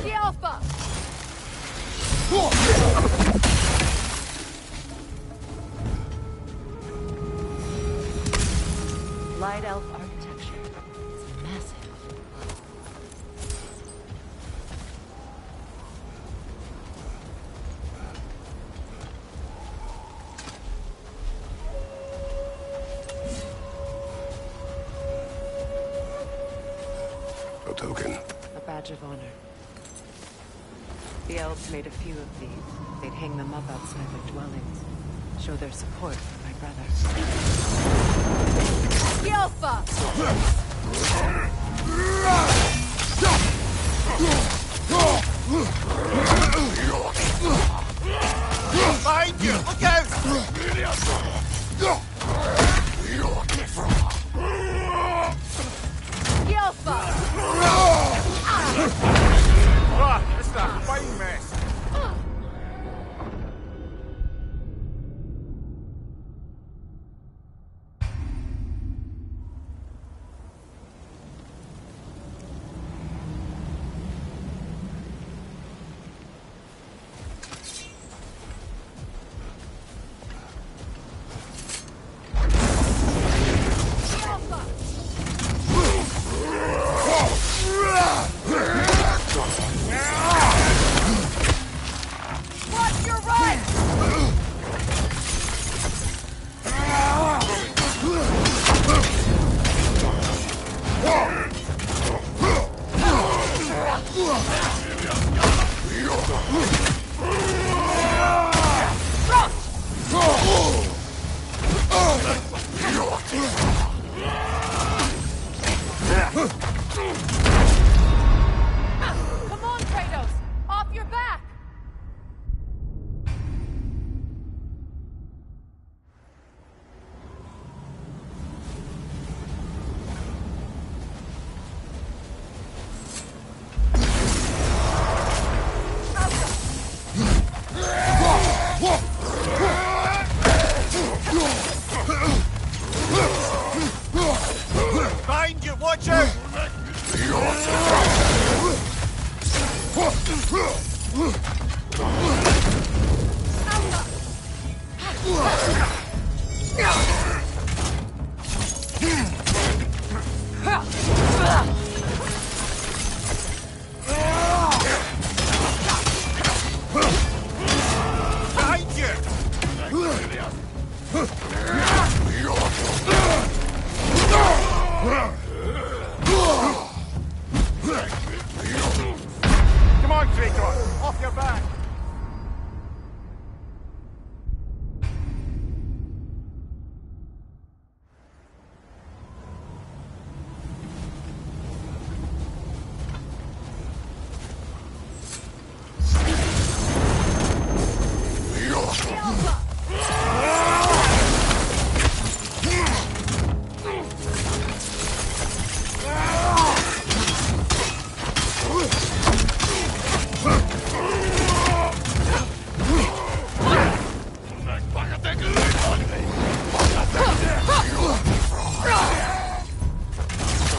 The Alpha! Light elf architecture. It's massive. A token. A badge of honor. The elves made a few of these. They'd hang them up outside their dwellings. Show their support for my brother. The Alpha! Behind you! Look out! The Alpha! Ah, it's a fine mess. Watch your right! Come on, Kratos! Off your back! Behind you! Watch out! Behind you! Come on, Kratos! Off your back!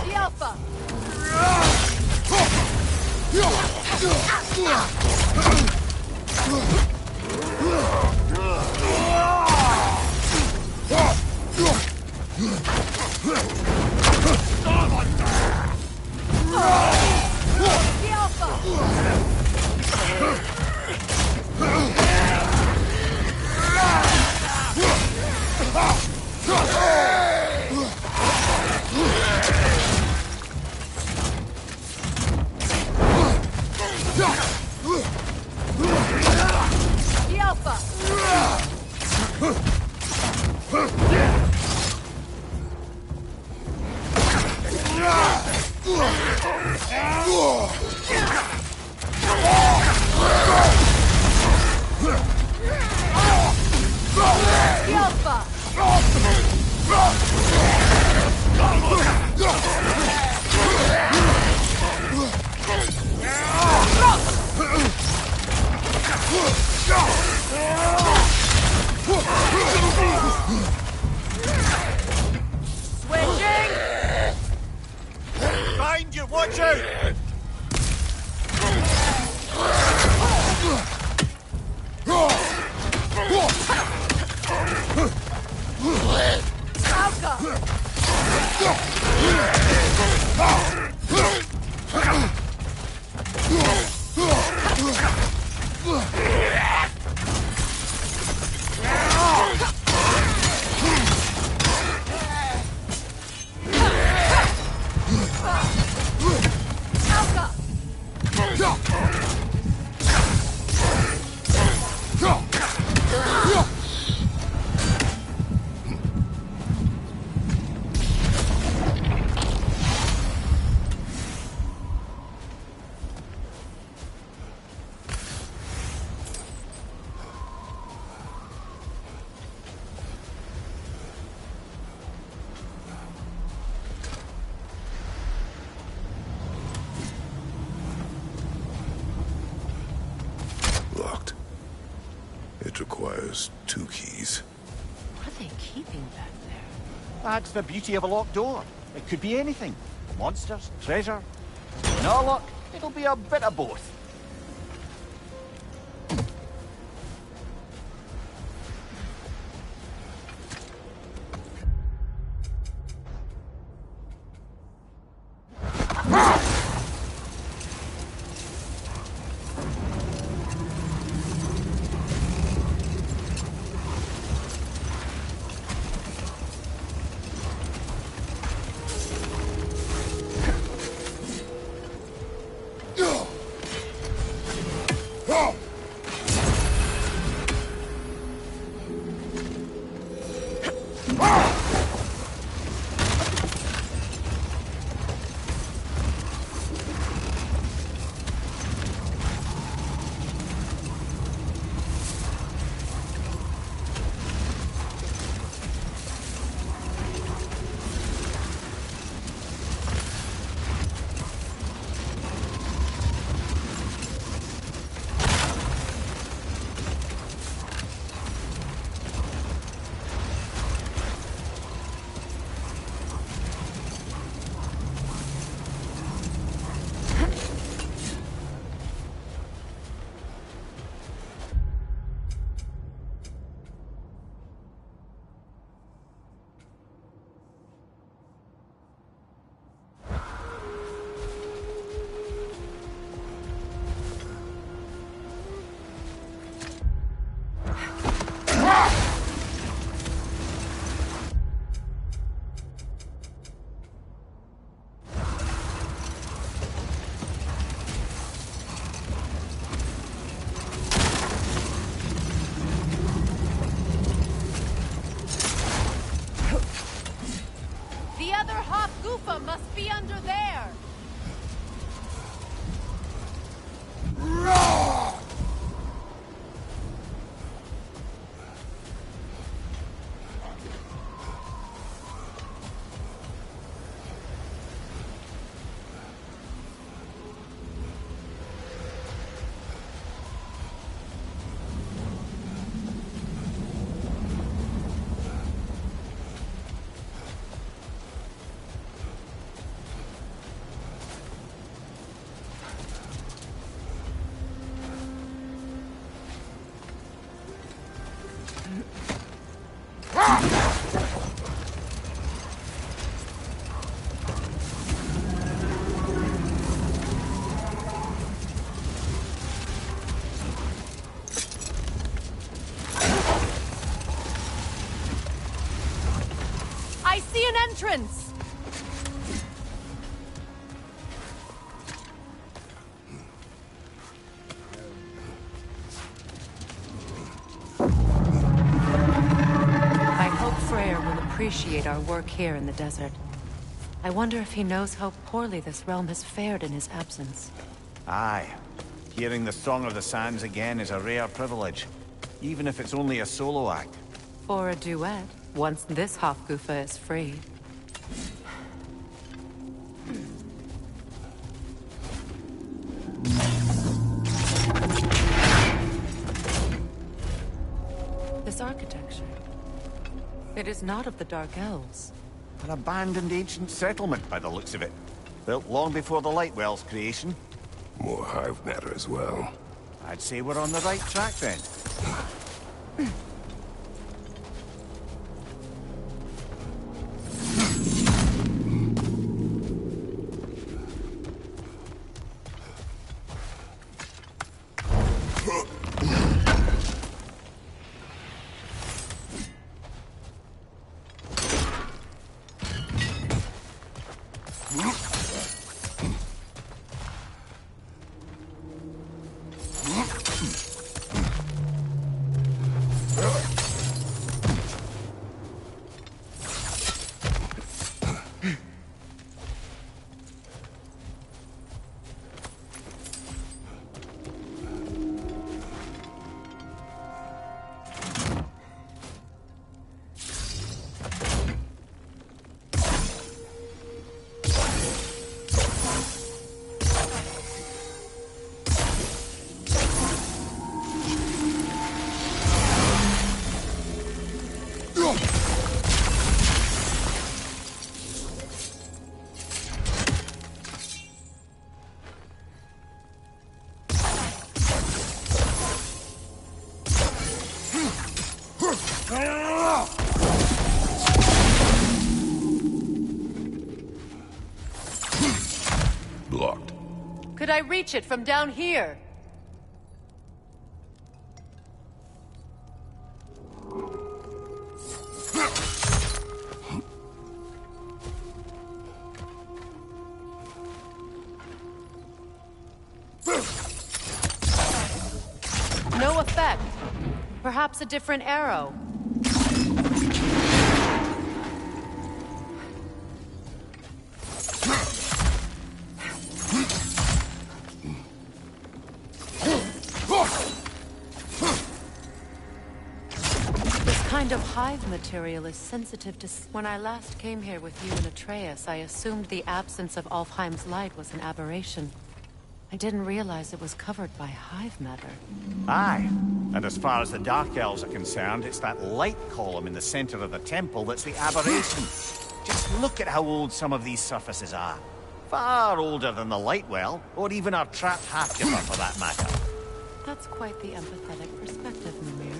The Alpha! The Alpha! The Alpha! The Alpha! Behind you, watch out! Locked. It requires 2 keys. What are they keeping back there? That's the beauty of a locked door. It could be anything. Monsters, treasure. No luck, it'll be a bit of both. Must be under there! I see an entrance! I hope Freyr will appreciate our work here in the desert. I wonder if he knows how poorly this realm has fared in his absence. Aye. Hearing the Song of the Sands again is a rare privilege, even if it's only a solo act. Or a duet. Once this Hofgufa is free. This architecture. It is not of the Dark Elves. An abandoned ancient settlement by the looks of it. Built long before the Lightwell's creation. More hive matter as well. I'd say we're on the right track then. Blocked. Could I reach it from down here? No effect. Perhaps a different arrow. This kind of hive material is sensitive to... When I last came here with you and Atreus, I assumed the absence of Alfheim's light was an aberration. I didn't realize it was covered by hive matter. Aye. And as far as the Dark Elves are concerned, it's that light column in the center of the temple that's the aberration. Just look at how old some of these surfaces are. Far older than the Lightwell, or even our trapped half-giver for that matter. That's quite the empathetic perspective, Mimir.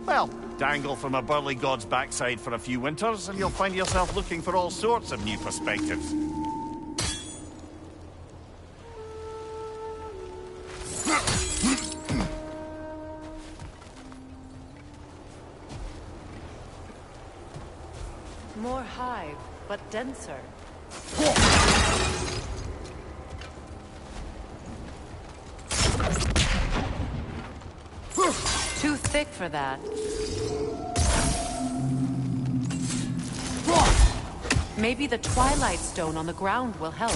Well, dangle from a burly god's backside for a few winters, and you'll find yourself looking for all sorts of new perspectives. More hive, but denser. Too thick for that. Maybe the Twilight Stone on the ground will help.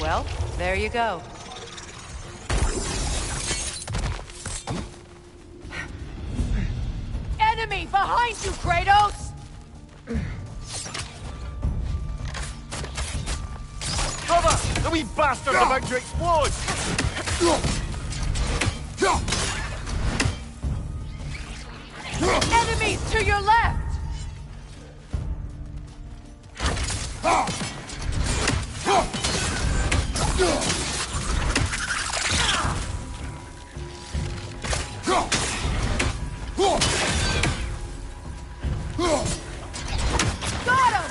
Well, there you go. Enemy behind you, Kratos! Cover! The wee bastard's about to explode! Enemies to your left! Got him!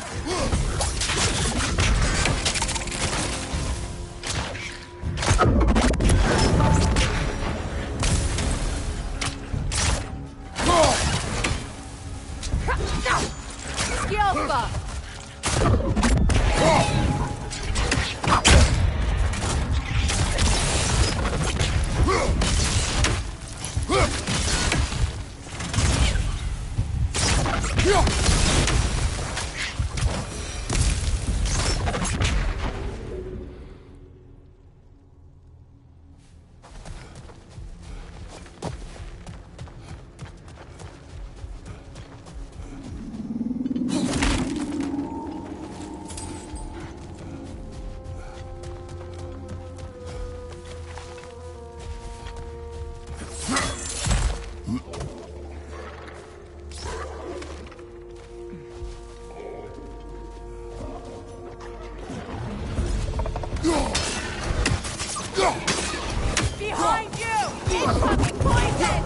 Behind you! Incoming poison!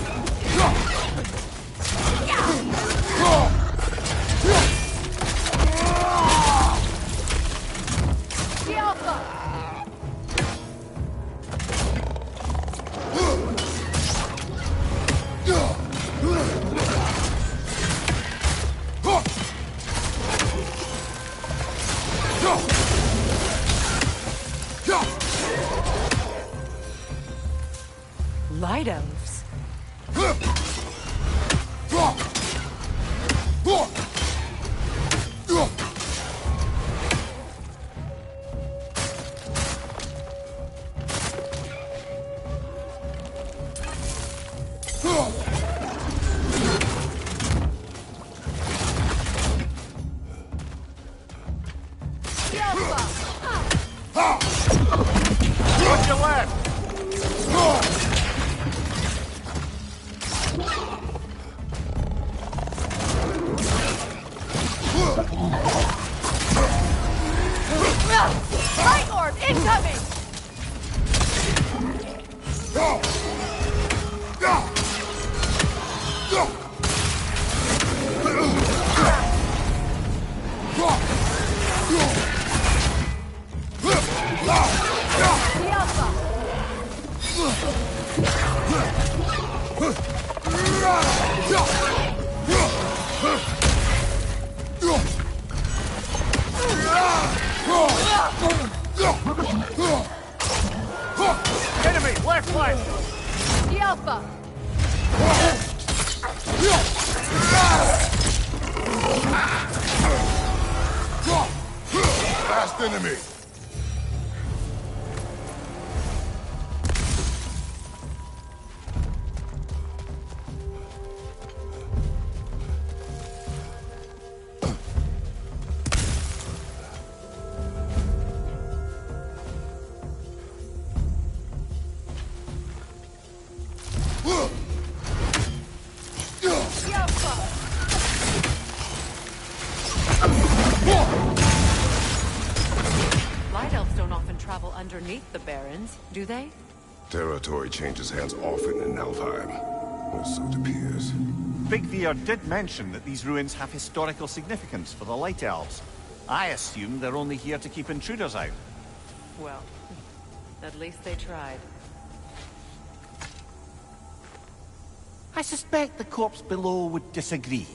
The Alpha! Light elves? The Alpha! Watch your left! Light orb incoming! The Alpha! Enemy, left flank! The Alpha! Fast enemy! The Alpha! Light elves don't often travel underneath the barrens, do they? Territory changes hands often in Alfheim. Or so it appears. Big Veer did mention that these ruins have historical significance for the Light Elves. I assume they're only here to keep intruders out. Well, at least they tried. I suspect the corpse below would disagree.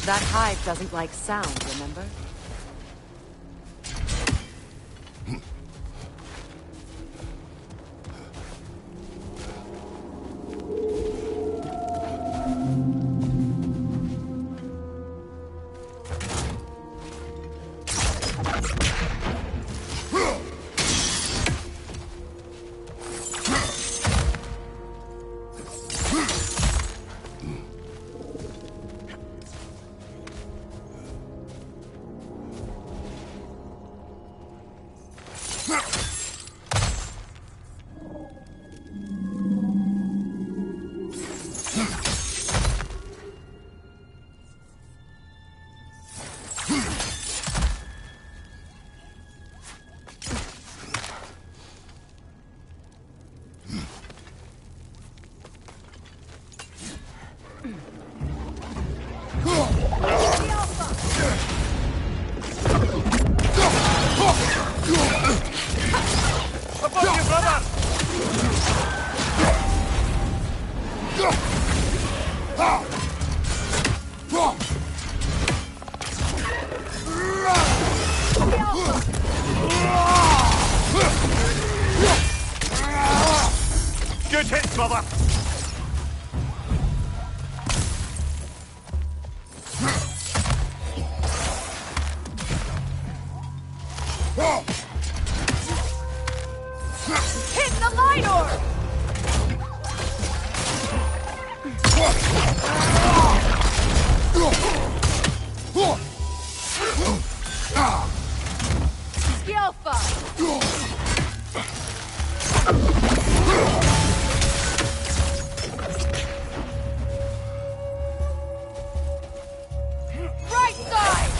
That hive doesn't like sound, remember? Good hit, brother! Hit the light orb! Skillful! Right side!